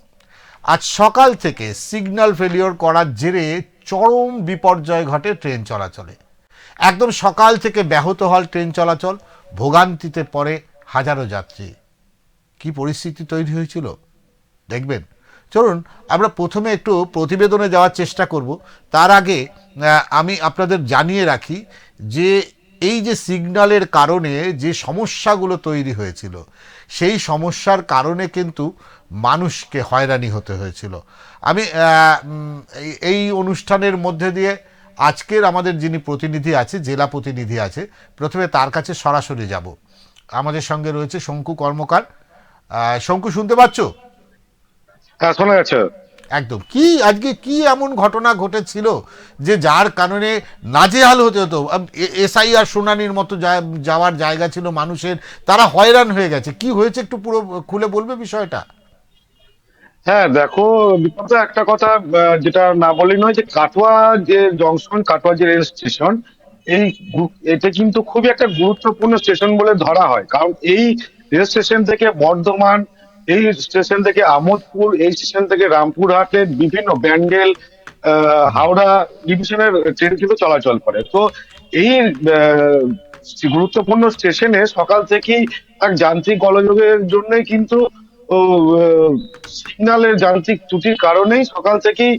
আজ সকাল থেকে সিগন্যাল ফেলিওর করার জেরে চরম বিপর্যয় ঘটে ট্রেন চলাচলে। একদম সকাল থেকে ব্যাহত হল ট্রেন চলাচল, ভোগান্তিতে পড়ে হাজারো যাত্রী। কি পরিস্থিতি তৈরি হয়েছিল দেখবেন। চলুন আমরা প্রথমে একটু প্রতিবেদনে যাওয়ার চেষ্টা করব। তার আগে আমি আপনাদের জানিয়ে রাখি যে এই যে সিগন্যালের কারণে যে সমস্যাগুলো তৈরি হয়েছিল, সেই সমস্যার কারণে কিন্তু মানুষকে হয়রানি হতে হয়েছিল। আমি এই অনুষ্ঠানের মধ্যে দিয়ে আজকের আমাদের যিনি প্রতিনিধি আছে, জেলা প্রতিনিধি আছে, প্রথমে তার কাছে সরাসরি যাব। আমাদের সঙ্গে রয়েছে শঙ্কু কর্মকার। শঙ্কু, শুনতে পাচ্ছ? হ্যাঁ, শোনা যাচ্ছে। একদম। কি আজকে কি এমন ঘটনা ঘটেছিল যে যার কারণে নাজেহাল হতে হতো? এসআইআর শুনানির মতো যাওয়ার জায়গা ছিল মানুষের, তারা হয়রান হয়ে গেছে। কি হয়েছে একটু পুরো খুলে বলবে বিষয়টা? হ্যাঁ দেখো বিপদা, একটা কথা যেটা না বলেই নয়, যে কাটোয়া যে জংশন, কাটোয়া যে রেল স্টেশন, এটা কিন্তু খুবই একটা গুরুত্বপূর্ণ স্টেশন বলে ধরা হয়। কারণ এই রেল স্টেশন থেকে বর্ধমান, এই স্টেশন থেকে আমোদপুর, এই স্টেশন থেকে রামপুরহাটের বিভিন্ন ব্যান্ডেল, হাওড়া ডিভিশনের ট্রেন কিন্তু চলাচল করে। তো এই গুরুত্বপূর্ণ স্টেশনে সকাল থেকেই এক যান্ত্রিক গোলযোগের জন্যই কিন্তু সিগন্যালের যান্ত্রিক ত্রুটির কারণেই সকাল থেকেই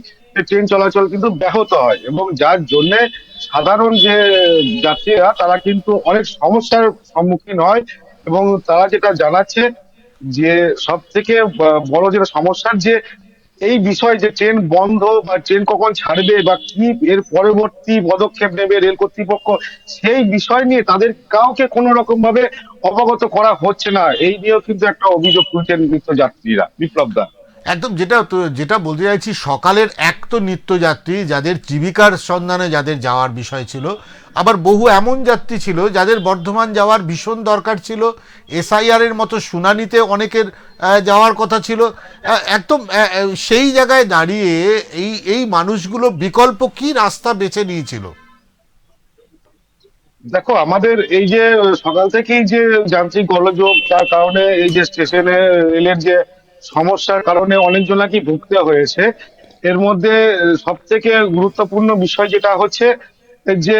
ট্রেন চলাচল কিন্তু ব্যাহত হয়, এবং যার জন্য সাধারণ যে যাত্রীরা তারা কিন্তু অনেক সমস্যার সম্মুখীন হয়। এবং তারা যেটা জানাচ্ছে যে সব থেকে বড় যেটা সমস্যার যে এই বিষয় যে ট্রেন বন্ধ বা ট্রেন কখন ছাড়বে বা কি এর পরবর্তী পদক্ষেপ নেবে রেল কর্তৃপক্ষ, সেই বিষয় নিয়ে তাদের কাউকে কোনো রকম ভাবে অবগত করা হচ্ছে না। এই নিয়েও কিন্তু একটা অভিযোগ তুলছেন নিত্যযাত্রীরা। বিপ্লব দা, একদম যেটা বলতে চাইছি, সকালের এক তো নিত্যযাত্রী যাদের জীবিকার সন্ধানে যাদের যাওয়ার বিষয় ছিল, আবার বহু এমন যাত্রী ছিল যাদের বর্ধমান যাওয়ার ভীষণ দরকার ছিল, এসআইআরের মতো শুনানিতে অনেকের যাওয়ার কথা ছিল। একদম সেই জায়গায় দাঁড়িয়ে এই মানুষগুলো বিকল্প কি রাস্তা বেছে নিয়েছিল? দেখো আমাদের এই যে সকাল থেকেই যে যান্ত্রিক গোলযোগ, তার কারণে এই যে স্টেশনে রেলের যে সমস্যার কারণে অনেকজন নাকি ভুগতে হয়েছে। এর মধ্যে সব থেকে গুরুত্বপূর্ণ বিষয় যেটা হচ্ছে যে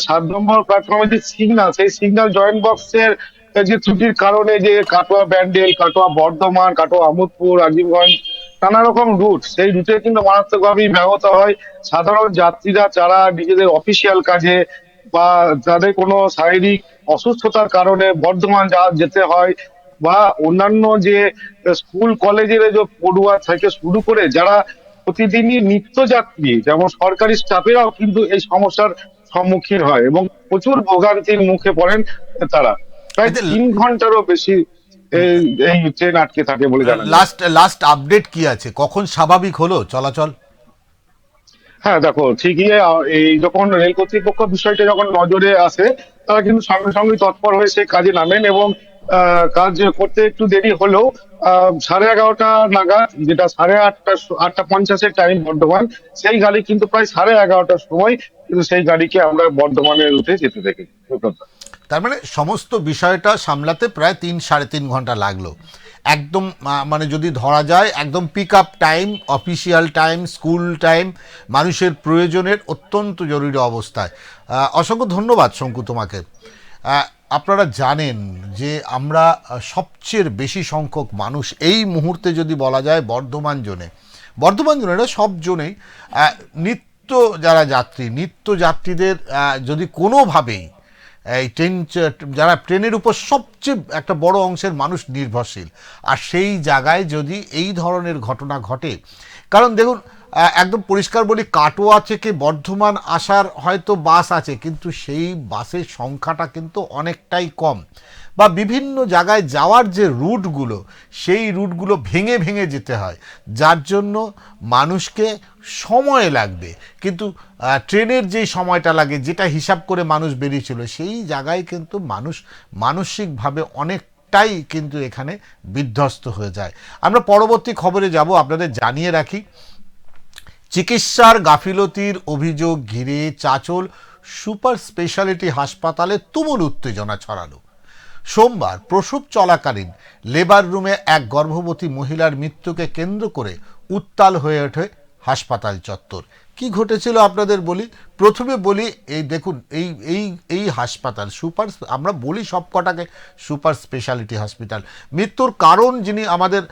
7 নম্বর প্ল্যাটফর্মে যে সিগন্যাল, সেই সিগন্যাল জয়েন্ট বক্সের যে ত্রুটির কারণে যে কাটোয়া ব্যান্ডেল, কাটোয়া বর্ধমান, কাটোয়া আমোদপুর, রাজীবগঞ্জ নানা রকম রুট, সেই রুটে কিন্তু মারাত্মকভাবেই ব্যাহত হয়। সাধারণ যাত্রীরা যারা নিজেদের অফিসিয়াল কাজে বা যাদের কোনো শারীরিক অসুস্থতার কারণে বর্ধমান যেতে হয়, বা অন্যান্য যে স্কুল কলেজের যে পড়ুয়া থেকে শুরু করে যারা প্রতিদিনই নিত্যযাত্রী, যেমন সরকারি স্টাফেরাও কিন্তু এই সমস্যার সম্মুখীন হয় এবং প্রচুর ভোগান্তির মুখে পড়েন তারা। প্রায় 3 ঘন্টারও বেশি এই ট্রেন আটকে থাকে বলে জানা যায়। লাস্ট আপডেট কি আছে? কখন স্বাভাবিক হলো চলাচল? হ্যাঁ দেখো, ঠিকই এই যখন রেল কর্তৃপক্ষ বিষয়টা যখন নজরে আসে, তারা কিন্তু সঙ্গে সঙ্গে তৎপর হয়ে সেই কাজে নামেন, এবং কাজ করতে একটু দেরি হলেও 11:30 নাগাদ, যেটা 8:50 টাইম বর্ধমান, সেই গাড়ি কিন্তু প্রায় 11:30টার সময় কিন্তু সেই গাড়িকে আমরা বর্ধমানের রুটে যেতে দেখি। তার মানে সমস্ত বিষয়টা সামলাতে প্রায় 3-3.5 ঘন্টা লাগলো। একদম মানে যদি ধরা যায় একদম pick up time, official time, school time, মানুষের প্রয়োজনের অত্যন্ত জরুরি অবস্থায়। অসংখ্য ধন্যবাদ শঙ্কু তোমাকে। আপনারা জানেন যে আমরা সবচেয়ে বেশি সংখ্যক মানুষ এই মুহূর্তে যদি বলা যায় বর্ধমান জোনে না, সব জোনেই নিত্যযাত্রীদের যদি কোনোভাবেই এই যারা ট্রেনের উপর সবচেয়ে একটা বড় অংশের মানুষ নির্ভরশীল, আর সেই জায়গায় যদি এই ধরনের ঘটনা ঘটে, কারণ দেখুন একদম পরিষ্কার বলি, কাটোয়া থেকে বর্ধমান আসার হয়তো বাস আছে, কিন্তু সেই বাসের সংখ্যাটা কিন্তু অনেকটাই কম। বা বিভিন্ন জায়গায় যাওয়ার যে রুটগুলো, সেই রুটগুলো ভেঙে ভেঙে যেতে হয়, যার জন্য মানুষকে সময় লাগবে। কিন্তু ট্রেনের যেই সময়টা লাগে, যেটা হিসাব করে মানুষ বেরিয়েছিল, সেই জায়গায় কিন্তু মানুষ মানসিকভাবে অনেকটাই কিন্তু এখানে বিধ্বস্ত হয়ে যায়। আমরা পরবর্তী খবরে যাব। আপনাদের জানিয়ে রাখি, চিকিৎসার গাফিলতির অভিযোগ ঘিরে চাঁচল সুপার স্পেশালিটি হাসপাতালে তুমুল উত্তেজনা ছড়ালো। সোমবার প্রসব চলাকালীন লেবার রুমে এক গর্ভবতী মহিলার মৃত্যুকে কেন্দ্র করে উত্তাল হয়ে ওঠে হাসপাতাল চত্বর। কি ঘটেছিল আপনাদের বলি। প্রথমে বলি, এই দেখুন, এই হাসপাতাল সুপার, আমরা বলি সব কটাকে সুপার স্পেশালিটি হসপিটাল। মৃত্যুর কারণ যিনি আমাদের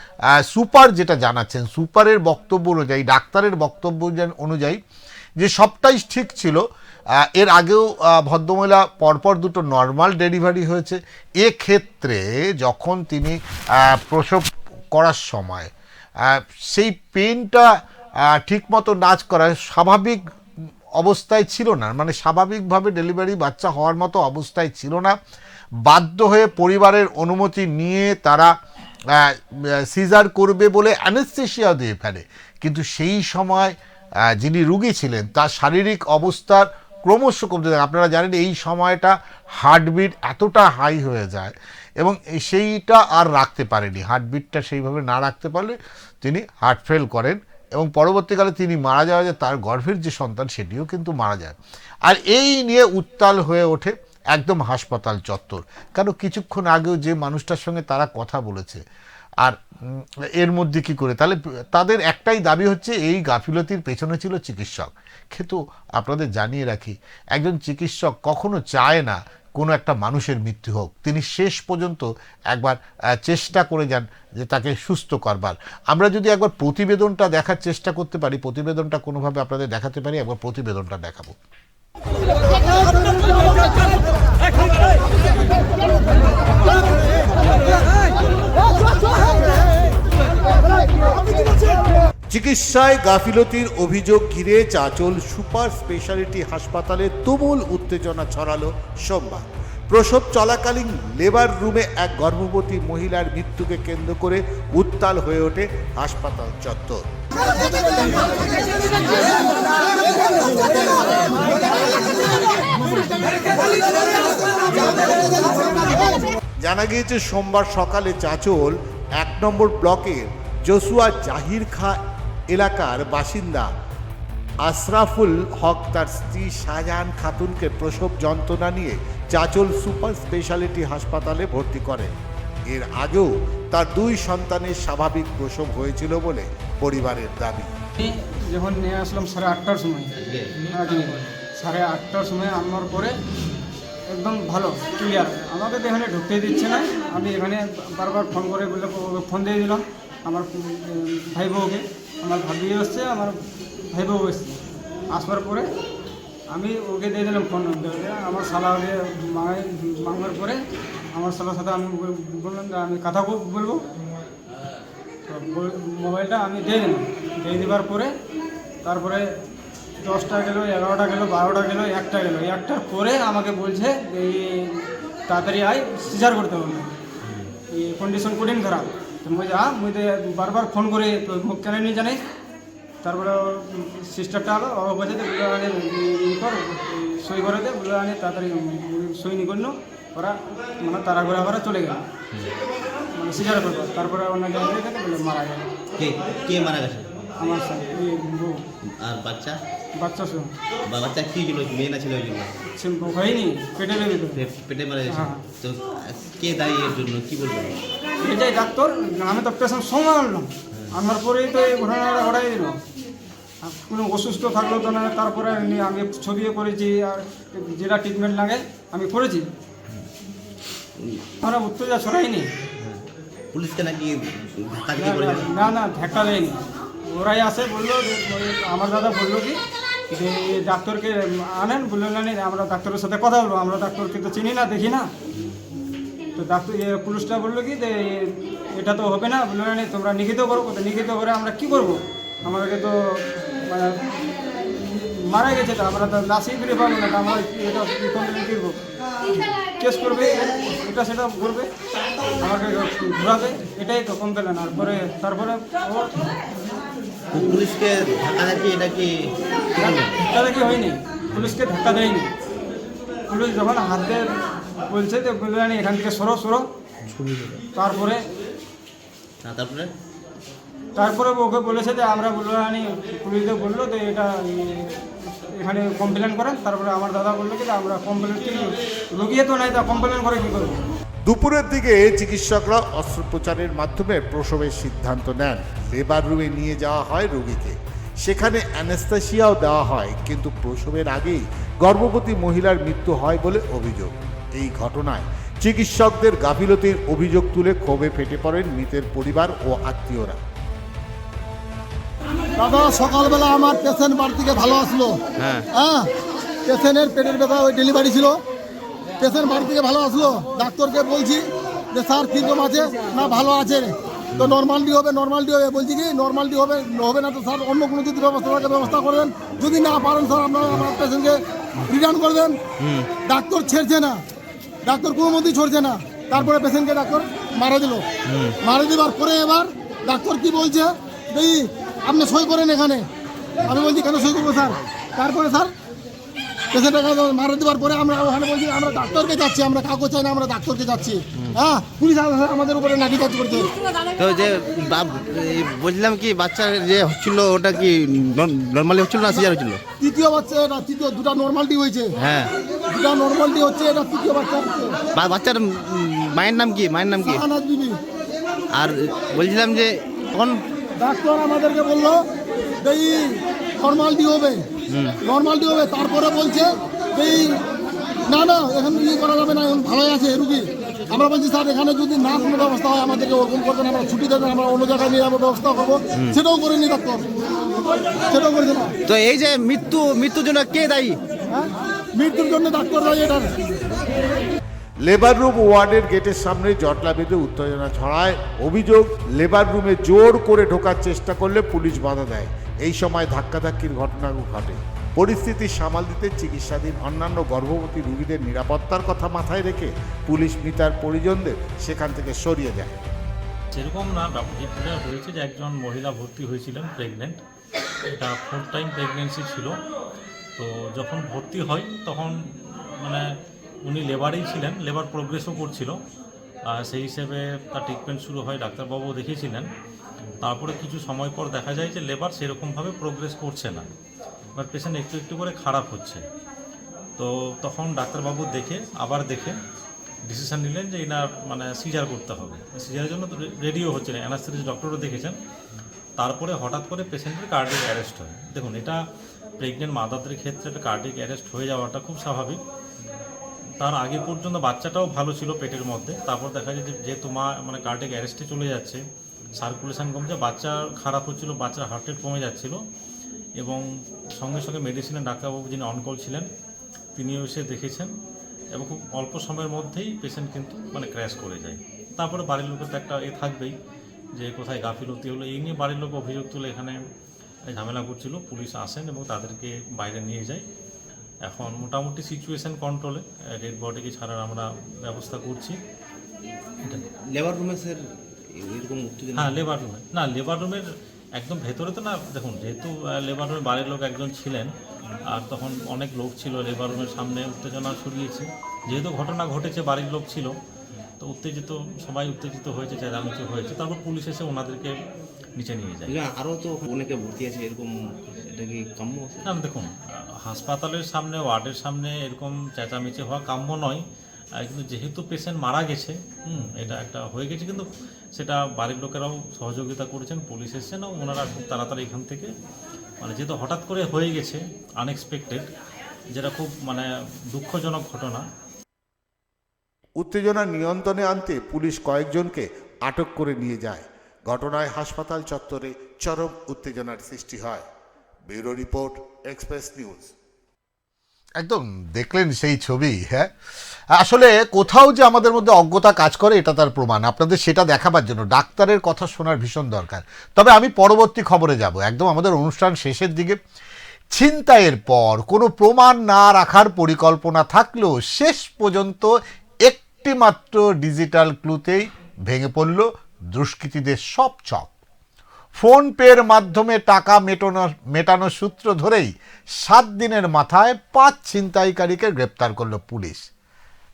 সুপার যেটা জানাচ্ছেন, সুপারের বক্তব্য অনুযায়ী, ডাক্তারের বক্তব্য অনুযায়ী যে সবটাই ঠিক ছিল। এর আগেও ভদ্রমহিলা পরপর দুটো নর্মাল ডেলিভারি হয়েছে। এক্ষেত্রে যখন তিনি প্রসব করার সময় সেই পেনটা ঠিকমতো নাচ করায় স্বাভাবিক অবস্থায় ছিল না, মানে স্বাভাবিকভাবে ডেলিভারি বাচ্চা হওয়ার মতো অবস্থায় ছিল না। বাধ্য হয়ে পরিবারের অনুমতি নিয়ে তারা সিজার করবে বলে অ্যানেস্থেশিয়া দিয়ে ফেলে। কিন্তু সেই সময় যিনি রুগী ছিলেন তার শারীরিক অবস্থার ক্রমশ কমতে থাকে। আপনারা জানেন এই সময়টা হার্টবিট এতটা হাই হয়ে যায় এবং সেইটা আর রাখতে পারেনি। হার্টবিটটা সেইভাবে না রাখতে পারলে তিনি হার্ট ফেল করেন এবং পরবর্তীকালে তিনি মারা যাওয়া যায়, তার গর্ভের যে সন্তান সেটিও কিন্তু মারা যায়। আর এই নিয়ে উত্তাল হয়ে ওঠে একদম হাসপাতাল চত্বর। কেন, কিছুক্ষণ আগেও যে মানুষটার সঙ্গে তারা কথা বলেছে, আর এর মধ্যে কি করে, তাহলে তাদের একটাই দাবি হচ্ছে এই গাফিলতির পেছনে ছিল চিকিৎসক। কিন্তু আপনাদের জানিয়ে রাখি, একজন চিকিৎসক কখনো চায় না কোনো একটা মানুষের মৃত্যু হোক। তিনি শেষ পর্যন্ত একবার চেষ্টা করে যান যে তাকে সুস্থ করবার। আমরা যদি একবার প্রতিবেদনটা দেখার চেষ্টা করতে পারি, প্রতিবেদনটা কোনোভাবে আপনাদের দেখাতে পারি, একবার প্রতিবেদনটা দেখাবো। চিকিৎসায় গাফিলতির অভিযোগ ঘিরে চাঁচল সুপার স্পেশালিটি হাসপাতালে তুমুল উত্তেজনা ছড়ালো সোমবার। প্রসব চলাকালীন লেবার রুমে এক গর্ভবতী মহিলার মৃত্যুকে কেন্দ্র করে উত্তাল হয়ে ওঠে হাসপাতাল চত্বর। জানা গিয়েছে সোমবার সকালে চাঁচল 1 নম্বর ব্লকের জসুয়া জাহির খা এলাকার বাসিন্দা আশরাফুল হক তার স্ত্রী শাহজাহান খাতুনকে প্রসব যন্ত্রণা নিয়ে চাঁচল সুপার স্পেশালিটি হাসপাতালে ভর্তি করে। এর আগেও তার 2 সন্তানের স্বাভাবিক প্রসব হয়েছিল বলে পরিবারের দাবি। যখন নিয়ে আসলাম 8:30টার সময়, 8:30টার সময় আনার পরে একদম ভালো ক্লিয়ার, আমাকে তো এখানে ঢুকতে দিচ্ছে না। আমি এখানে বারবার ফোন করে বলে ফোন দিয়ে দিলাম আমার ভাই বউকে, আমার ভাবি এসছে, আমার ভাই বউ এসছে। আসবার পরে আমি ওকে দিয়ে দিলাম ফোন নম্বর, আমার শালা ওকে মাঙার পরে আমার শালার সাথে আমি বললাম যে আমি কথা বলবো, তো মোবাইলটা আমি দিয়ে দিলাম। দিয়ে দেওয়ার পরে তারপরে 10টা গেল, 11টা গেল, 12টা গেল, 1টা গেল। 1টার পরে আমাকে বলছে এই তাড়াতাড়ি আয়, সিজার করতে হবে, এই কন্ডিশন কঠিন খারাপ। তো মুই মুই বারবার ফোন করে মুখ কেন নিয়ে জানাই। তারপরে সিস্টারটা হলো, ও বলছে বলে আনে ই কর, সই করে দে, বলে আনে তাড়াতাড়ি সই নি করল, ওরা মানে তারা ঘোরা ঘোরা চলে গেল, মানে সিজার করবো। তারপরে অন্য জায়গায় গেছে বলে মারা গেল। কে মারা গেছে? আমার বউ। আর বাচ্চা? বাচ্চা শুন, বাচ্চা কি ছিল, মেয়ে না ছিল? ওই জন্য হয়নি, পেটে লেগে পেটে মারা গেছে। তো কে দায়ী এর জন্য, কি বলবেন? এটাই ডাক্তার, আমি তো পেশেন্ট সঙ্গে আনলাম, আনার পরেই তো এই ঘটনাটা ঘটাই দিল। কোনো অসুস্থ থাকলো তো না, তারপরে আমি ছবিও করেছি, আর যেটা ট্রিটমেন্ট লাগে আমি করেছি, আমরা উত্তেজনা ছড়াইনি। পুলিশকে নাকি না না ধাক্কা দেয়নি, ওরাই আসে বললো, আমার দাদা বললো কি যে ডাক্তারকে আনেন, বললো না আমরা ডাক্তারের সাথে কথা বলবো, আমরা ডাক্তারকে তো চিনি না, দেখি না। তো ডাক্তার পুলিশটা বললো কি যে এটা তো হবে না, বললো না তোমরা লিখিত করো। লিখিত করে আমরা কি করব, আমাদেরকে তো মারা গেছে, তো আমরা তো লাশই ফিরে পাবো না, আমরা এটা কমপ্লেন করবো। কেস করবে, এটা সেটা করবে, আমাকে ঘুরাবে, এটাই তো কমপ্লেন। আর তারপরে পুলিশকে ধাক্কা দেখি এটা কি ধাক্কা দেখি হয়নি, পুলিশকে ধাক্কা দেয়নি। পুলিশ যখন হাত দিয়ে বলছে যে বলবে আমি এখান থেকে সরো সরো, তারপরে তারপরে ওকে বলেছে যে আমরা বললো আনি, পুলিশে বললো যে এটা এখানে কমপ্লেন করেন। তারপরে আমার দাদা বললো যে আমরা কমপ্লেন কি রুগিয়ে তো নাই, তা কমপ্লেন করে কী করবো। দুপুরের দিকে চিকিৎসকরা অস্ত্রোপচারের মাধ্যমে প্রসবের সিদ্ধান্ত নেন। লেবার রুমে নিয়ে যাওয়া হয় রোগীকে, সেখানে অ্যানেস্থেসিয়াও দেওয়া হয়, কিন্তু প্রসবের আগেই গর্ভবতী মহিলার মৃত্যু হয় বলে অভিযোগ। এই ঘটনায় চিকিৎসকদের গাফিলতির অভিযোগ তুলে ক্ষোভে ফেটে পড়েন মৃতের পরিবার ও আত্মীয়রা। দাদা সকালবেলা আমার পেশেন্ট বাড়ি থেকে ভালো আসলো, হ্যাঁ পেশেন্টের পেটের ব্যথা, ওই ডেলিভারি ছিল, পেশেন্ট বাড়ি থেকে ভালো আসলো। ডাক্তারকে বলছি যে স্যার কীরকম আছে, না ভালো আছে, তো নর্মালটি হবে বলছি কি নর্মালটি হবে না তো স্যার অন্য কোনো যদি ব্যবস্থা করবেন, যদি না পারেন স্যার আপনারা আমার পেশেন্টকে রিটার্ন করে দেন। ডাক্তার ছেড়ছে না, ডাক্তার কোনো মতেই ছড়ছে না। তারপরে পেশেন্টকে ডাক্তার মারা দেওয়ার পরে এবার ডাক্তার কি বলছে, এই আপনি সই করেন এখানে। আমি বলছি কেন সই করবো স্যার? তারপরে স্যার পেশেন্টটাকে মারা দেওয়ার পরে আমরা ওখানে বলছি আমরা ডাক্তারকে যাচ্ছি, আমরা কাউকে চাই না, আমরা ডাক্তারকে যাচ্ছি। হ্যাঁ, পুলিশ আমাদের উপরে নাকি কাজ করছে। তো যে বলছিলাম কি বাচ্চা যে হচ্ছিল ওটা কি নর্মালি হচ্ছিল না সিজার হচ্ছিল? তৃতীয় বাচ্চা, এটা তৃতীয়, দুটা নর্মালটি হয়েছে। হ্যাঁ, দুটা নর্মালটি হচ্ছে, এটা তৃতীয় বাচ্চা হচ্ছে। বাচ্চার মায়ের নাম কি? শাহানাজ বিবি। আর বলছিলাম যে তখন ডাক্তার আমাদেরকে বললো এই নর্মালটি হবে। তারপরে বলছে এই না এখন করা যাবে না, এখন ভালোই আছে রুগী। আমরা বলছি স্যার এখানে যদি না কোনো ব্যবস্থা হয় আমাদেরকে ওরকম করবেন, আমরা ছুটি দেবেন, আমরা অন্য জায়গায় নিয়ে যাবো, ব্যবস্থা করবো। সেটাও করেনি ডাক্তার, সেটাও করেছে না। তো এই যে মৃত্যুর জন্য কে দায়ী? হ্যাঁ, মৃত্যুর জন্য ডাক্তার দায়ী। এটা লেবার রুম ওয়ার্ডের গেটের সামনে জটলা বেঁধে উত্তেজনা ছড়ায়। অভিযোগ, লেবার রুমে জোর করে ঢোকার চেষ্টা করলে পুলিশ বাধা দেয়। এই সময় ধাক্কাধাক্কির ঘটনা ঘটে। পরিস্থিতি সামাল দিতে চিকিৎসাধীন অন্যান্য গর্ভবতী রোগীদের নিরাপত্তার কথা মাথায় রেখে পুলিশ মৃতার পরিজনদের সেখান থেকে সরিয়ে দেয়। সেরকম না, যেটা হয়েছে যে একজন মহিলা ভর্তি হয়েছিলেন প্রেগনেন্ট, এটা 4th টাইম প্রেগনেন্সি ছিল। তো যখন ভর্তি হয় তখন মানে উনি লেবারেই ছিলেন, লেবার প্রোগ্রেসও করছিল, সেই হিসেবে তার ট্রিটমেন্ট শুরু হয়, ডাক্তারবাবুও দেখেছিলেন। তারপরে কিছু সময় পর দেখা যায় যে লেবার সেরকমভাবে প্রোগ্রেস করছে না, এবার পেশেন্ট একটু একটু করে খারাপ হচ্ছে। তো তখন ডাক্তারবাবু আবার দেখে ডিসিশন নিলেন যে এনার মানে সিজার করতে হবে। সিজারের জন্য তো রেডিও হচ্ছে না, অ্যানাস্থেসিস্ট ডক্টরও দেখেছেন। তারপরে হঠাৎ করে পেশেন্টের কার্ডিয়াক অ্যারেস্ট হয়। দেখুন, এটা প্রেগনেন্ট মাদারদের ক্ষেত্রে একটা কার্ডিয়াক অ্যারেস্ট হয়ে যাওয়াটা খুব স্বাভাবিক। তার আগে পর্যন্ত বাচ্চাটাও ভালো ছিল পেটের মধ্যে, তারপর দেখা যায় যে যেহেতু মা মানে কার্ডিয়াক অ্যারেস্টে চলে যাচ্ছে, সার্কুলেশন কমছে, বাচ্চা খারাপ হচ্ছিল, বাচ্চার হার্ট রেট কমে যাচ্ছিল, এবং সঙ্গে সঙ্গে মেডিসিনের ডাক্তারবাবু যিনি অনকল ছিলেন তিনিও এসে দেখেছেন, এবং খুব অল্প সময়ের মধ্যেই পেশেন্ট কিন্তু মানে ক্র্যাশ করে যায়। তারপরে বাড়ির লোকের তো একটা থাকবেই যে কোথায় গাফিলতি হলো, এই নিয়ে বাড়ির লোক অভিযোগ তুলে এখানে ঝামেলা করছিল। পুলিশ আসেন এবং তাদেরকে বাইরে নিয়ে যায়। এখন মোটামুটি সিচুয়েশন কন্ট্রোলে, ডেড বডিকে ছাড়ার আমরা ব্যবস্থা করছি। লেবার রুমে স্যার এরকম? হ্যাঁ, লেবার রুমের একদম ভেতরে তো না। দেখুন, যেহেতু লেবার রুমে বাড়ির লোক একজন ছিলেন, আর তখন অনেক লোক ছিল লেবার রুমের সামনে, উত্তেজনা ছড়িয়েছে। যেহেতু ঘটনা ঘটেছে, বাড়ির লোক ছিল, তো সবাই উত্তেজিত হয়েছে, চেঁচামেচি হয়েছে। তারপর পুলিশ এসে ওনাদেরকে নিচে নিয়ে যায়। আরও তো অনেকে ভর্তি আছে, এরকম এটা কি কাম্য? না, দেখুন, হাসপাতালের সামনে, ওয়ার্ডের সামনে এরকম চেঁচামেচি হওয়া কাম্য নয়। কিন্তু যেহেতু পেশেন্ট মারা গেছে, এটা একটা হয়ে গেছে, কিন্তু সেটা বাড়ির লোকেরাও সহযোগিতা করেছেন, পুলিশ এসেছেন, এবং ওনারা খুব তাড়াতাড়ি এখান থেকে মানে যেহেতু হঠাৎ করে হয়ে গেছে, আনএক্সপেক্টেড, যেটা খুব মানে দুঃখজনক ঘটনা। উত্তেজনা নিয়ন্ত্রণে আনতে পুলিশ কয়েকজনকে আটক করে নিয়ে যায়। ঘটনায় হাসপাতাল চত্বরে চরম উত্তেজনার সৃষ্টি হয়। Bureau report, express news. একদম দেখলেন সেই ছবি। হ্যাঁ, আসলে কোথাও যে আমাদের মধ্যে অজ্ঞতা কাজ করে এটা তার প্রমাণ। আপনাদের সেটা দেখাবার জন্য ডাক্তারের কথা শোনার ভীষণ দরকার। তবে আমি পরবর্তী খবরে যাব, একদম আমাদের অনুষ্ঠান শেষের দিকে। ছিনতাইয়ের পর কোনো প্রমাণ না রাখার পরিকল্পনা থাকলেও শেষ পর্যন্ত একটি মাত্র ডিজিটাল ক্লুতেই ভেঙে পড়ল দুষ্কৃতীদের সব ছক। ফোন পের মাধ্যমে টাকা মেটানোর সূত্র ধরেই 7 দিনের মাথায় 5 ছিনতাইকারীকে গ্রেপ্তার করল পুলিশ।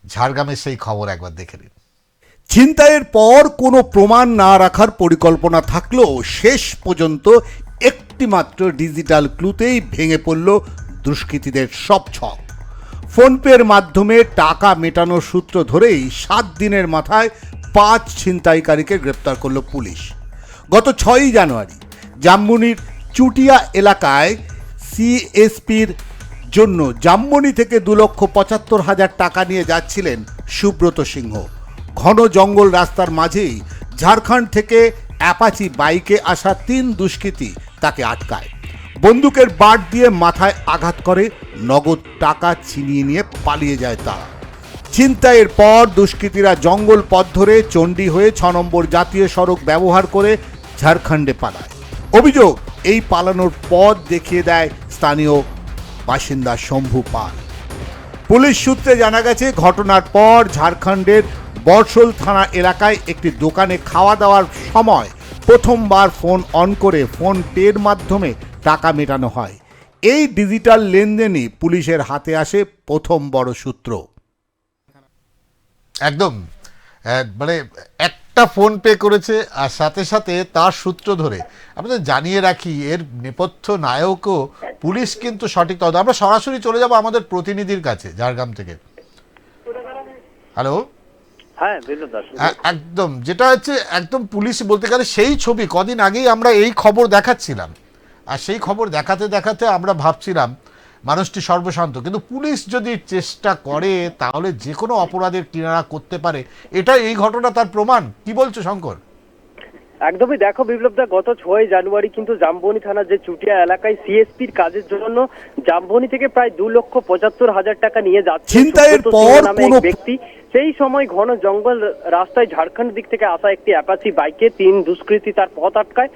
ঝাড়গ্রামের সেই খবর একবার দেখে নিন। ছিনতাইয়ের পর কোনো প্রমাণ না রাখার পরিকল্পনা থাকলেও শেষ পর্যন্ত একটি মাত্র ডিজিটাল ক্লুতেই ভেঙে পড়ল দুষ্কৃতীদের সব ছক। ফোনপের মাধ্যমে টাকা মেটানোর সূত্র ধরেই 7 দিনের মাথায় 5 ছিনতাইকারীকে গ্রেপ্তার করল পুলিশ। গত 6 জানুয়ারি জামবনির চুটিয়া এলাকায় সিএসপির জন্য জামবনি থেকে 2,75,000 টাকা নিয়ে যাচ্ছিলেন সুব্রত সিংহ। ঘন জঙ্গল রাস্তার মাঝেই ঝাড়খণ্ড থেকে অ্যাপাচি বাইকে আসা 3 দুষ্কৃতী তাকে আটকায়। বন্দুকের বাট দিয়ে মাথায় আঘাত করে, নগদ টাকা ছিনিয়ে নিয়ে পালিয়ে যায় তারা। ছিনতাইয়ের পর দুষ্কৃতীরা জঙ্গল পথ ধরে চণ্ডী হয়ে 6 নম্বর জাতীয় সড়ক ব্যবহার করে ঝাড়খণ্ডে পালায়। অভিযোগ, এই পালানোর পথ দেখিয়ে দেয় স্থানীয় বাসিন্দা শম্ভু পাল। পুলিশ সূত্রে জানা গেছে, ঘটনার পর ঝাড়খণ্ডের বর্ষল থানা এলাকায় একটি দোকানে খাওয়া দাওয়ার সময় প্রথমবার ফোন অন করে ফোন পের মাধ্যমে টাকা মেটানো হয়। এই ডিজিটাল লেনদেনই পুলিশের হাতে আসে প্রথম বড় সূত্র। একদম মানে একটা ফোন পে করেছে, আর সাথে সাথে তার সূত্র ধরে আমাদের জানিয়ে রাখি, এর নেপথ্য নায়কও পুলিশ কিন্তু সঠিক তদন্ত। আমরা সরাসরি চলে যাব আমাদের প্রতিনিধির কাছে ঝাড়গ্রাম থেকে। হ্যালো, একদম যেটা হচ্ছে একদম পুলিশ বলতে গেলে সেই ছবি কদিন আগেই আমরা এই খবর দেখাচ্ছিলাম, আর সেই খবর দেখাতে দেখাতে আমরা ভাবছিলাম মানুষটি সর্বশান্ত, কিন্তু পুলিশ যদি চেষ্টা করে তাহলে যে কোনো অপরাধের কিনারা করতে পারে। এটা এই ঘটনা তার প্রমাণ। কি বলছো শঙ্কর? একদমই। দেখো বিপ্লবদা, গত 6 জানুয়ারি কিন্তু জামবনি থানার যে চুটিয়া এলাকায় সিএসপির কাজের জন্য জামবনি থেকে প্রায় 2,75,000 টাকা নিয়ে যাচ্ছে ছিনতাইয়ের পর কোনো ব্যক্তি। সেই সময় ঘন জঙ্গল রাস্তায় ঝাড়খণ্ড দিক থেকে আসা একটি অ্যাপাচি বাইকে 3 দুষ্কৃতী তার পথ আটকায়।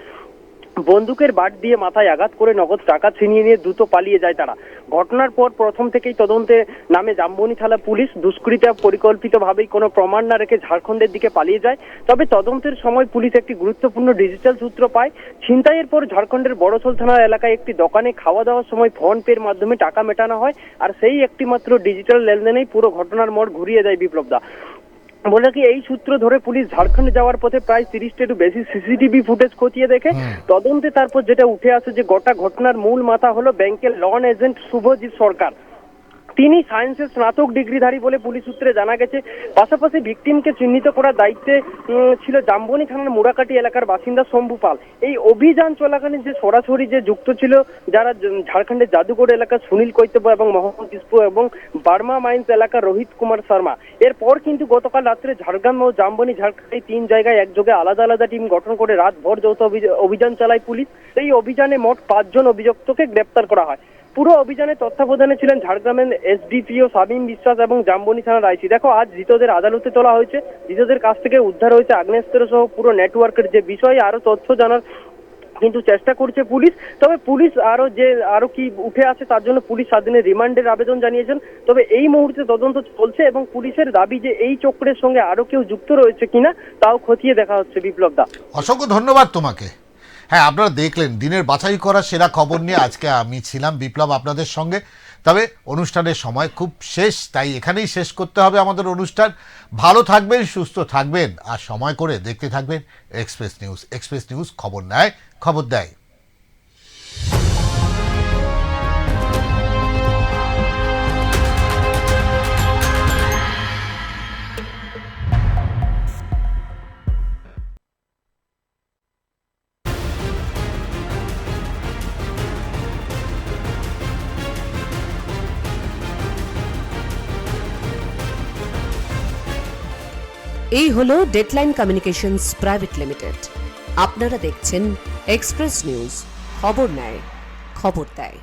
বন্দুকের বাট দিয়ে মাথায় আঘাত করে নগদ টাকা ছিনিয়ে নিয়ে দ্রুত পালিয়ে যায় তারা। ঘটনার পর প্রথম থেকেই তদন্তে নামে জামবনি থানা পুলিশ। দুষ্কৃতীরা পরিকল্পিতভাবেই কোনো প্রমাণ না রেখে ঝাড়খণ্ডের দিকে পালিয়ে যায়। তবে তদন্তের সময় পুলিশ একটি গুরুত্বপূর্ণ ডিজিটাল সূত্র পায়। ছিনতাইয়ের পর ঝাড়খণ্ডের বড়সল থানা এলাকায় একটি দোকানে খাওয়া দাওয়ার সময় ফোন পের মাধ্যমে টাকা মেটানো হয়, আর সেই একটি মাত্র ডিজিটাল লেনদেনেই পুরো ঘটনার মোড় ঘুরিয়ে দেয় বিপ্লবদা। বলে কি, এই সূত্র ধরে পুলিশ ঝাড়খণ্ড যাওয়ার পথে প্রায় 30টিরও বেশি সিসিটিভি ফুটেজ খতিয়ে দেখে। তদন্তে তারপর যেটা উঠে আসে যে গোটা ঘটনার মূল মাথা হলো ব্যাংকের লন এজেন্ট শুভজিৎ সরকার। তিনি সায়েন্সের স্নাতক ডিগ্রিধারী বলে পুলিশ সূত্রে জানা গেছে। পাশাপাশি ভিকটিমকে চিহ্নিত করার দায়িত্বে ছিল জামবনি থানার মুড়াকাটি এলাকার বাসিন্দা শম্ভু পাল। এই অভিযান চলাকালীন যে সরাসরি যে যুক্ত ছিল যারা ঝাড়খণ্ডের জাদুগড় এলাকার সুনীল কৈতব্য এবং মোহাম্মদ ইস্পু এবং বার্মা মাইন্স এলাকার রোহিত কুমার শর্মা। এরপর কিন্তু গতকাল রাত্রে ঝাড়গ্রাম ও জামবনি ঝাড়খণ্ডে 3 জায়গায় একযোগে আলাদা আলাদা টিম গঠন করে রাতভর যৌথ অভিযান চালায় পুলিশ। এই অভিযানে মোট 5 জন অভিযুক্তকে গ্রেপ্তার করা হয়। পুরো অভিযানে তত্ত্বাবধানে ছিলেন ঝাড়গ্রামের এসডিপিও শামীম বিশ্বাস এবং জামবনি থানার আইসি। দেখো, আজ ধৃতদের আদালতে তোলা হয়েছে। ধৃতদের কাছ থেকে উদ্ধার হয়েছে আগ্নেয়াস্ত্র সহ পুরো নেটওয়ার্কের যে বিষয়ে আরো তথ্য জানার কিন্তু চেষ্টা করছে পুলিশ। তবে পুলিশ আরো কি উঠে আসে তার জন্য পুলিশ 7 দিনের রিমান্ডের আবেদন জানিয়েছেন। তবে এই মুহূর্তে তদন্ত চলছে এবং পুলিশের দাবি যে এই চক্রের সঙ্গে আরো কেউ যুক্ত রয়েছে কিনা তাও খতিয়ে দেখা হচ্ছে। বিপ্লব দা, অসংখ্য ধন্যবাদ তোমাকে। হ্যাঁ, আপনারা দেখলেন দিনের বাছাই করা সেরা খবর নিয়ে আজকে আমি ছিলাম বিপ্লব আপনাদের সঙ্গে। তবে অনুষ্ঠানের সময় খুব শেষ, তাই এখানেই শেষ করতে হবে আমাদের অনুষ্ঠান। ভালো থাকবেন, সুস্থ থাকবেন, আর সময় করে দেখতে থাকবেন এক্সপ্রেস নিউজ। এক্সপ্রেস নিউজ খবর নেয়, খবর দেয়। এই হলো ডেডলাইন কমিউনিকেশনস প্রাইভেট লিমিটেড। আপনারা দেখছেন এক্সপ্রেস নিউজ, খবর নেয়, খবর দেয়।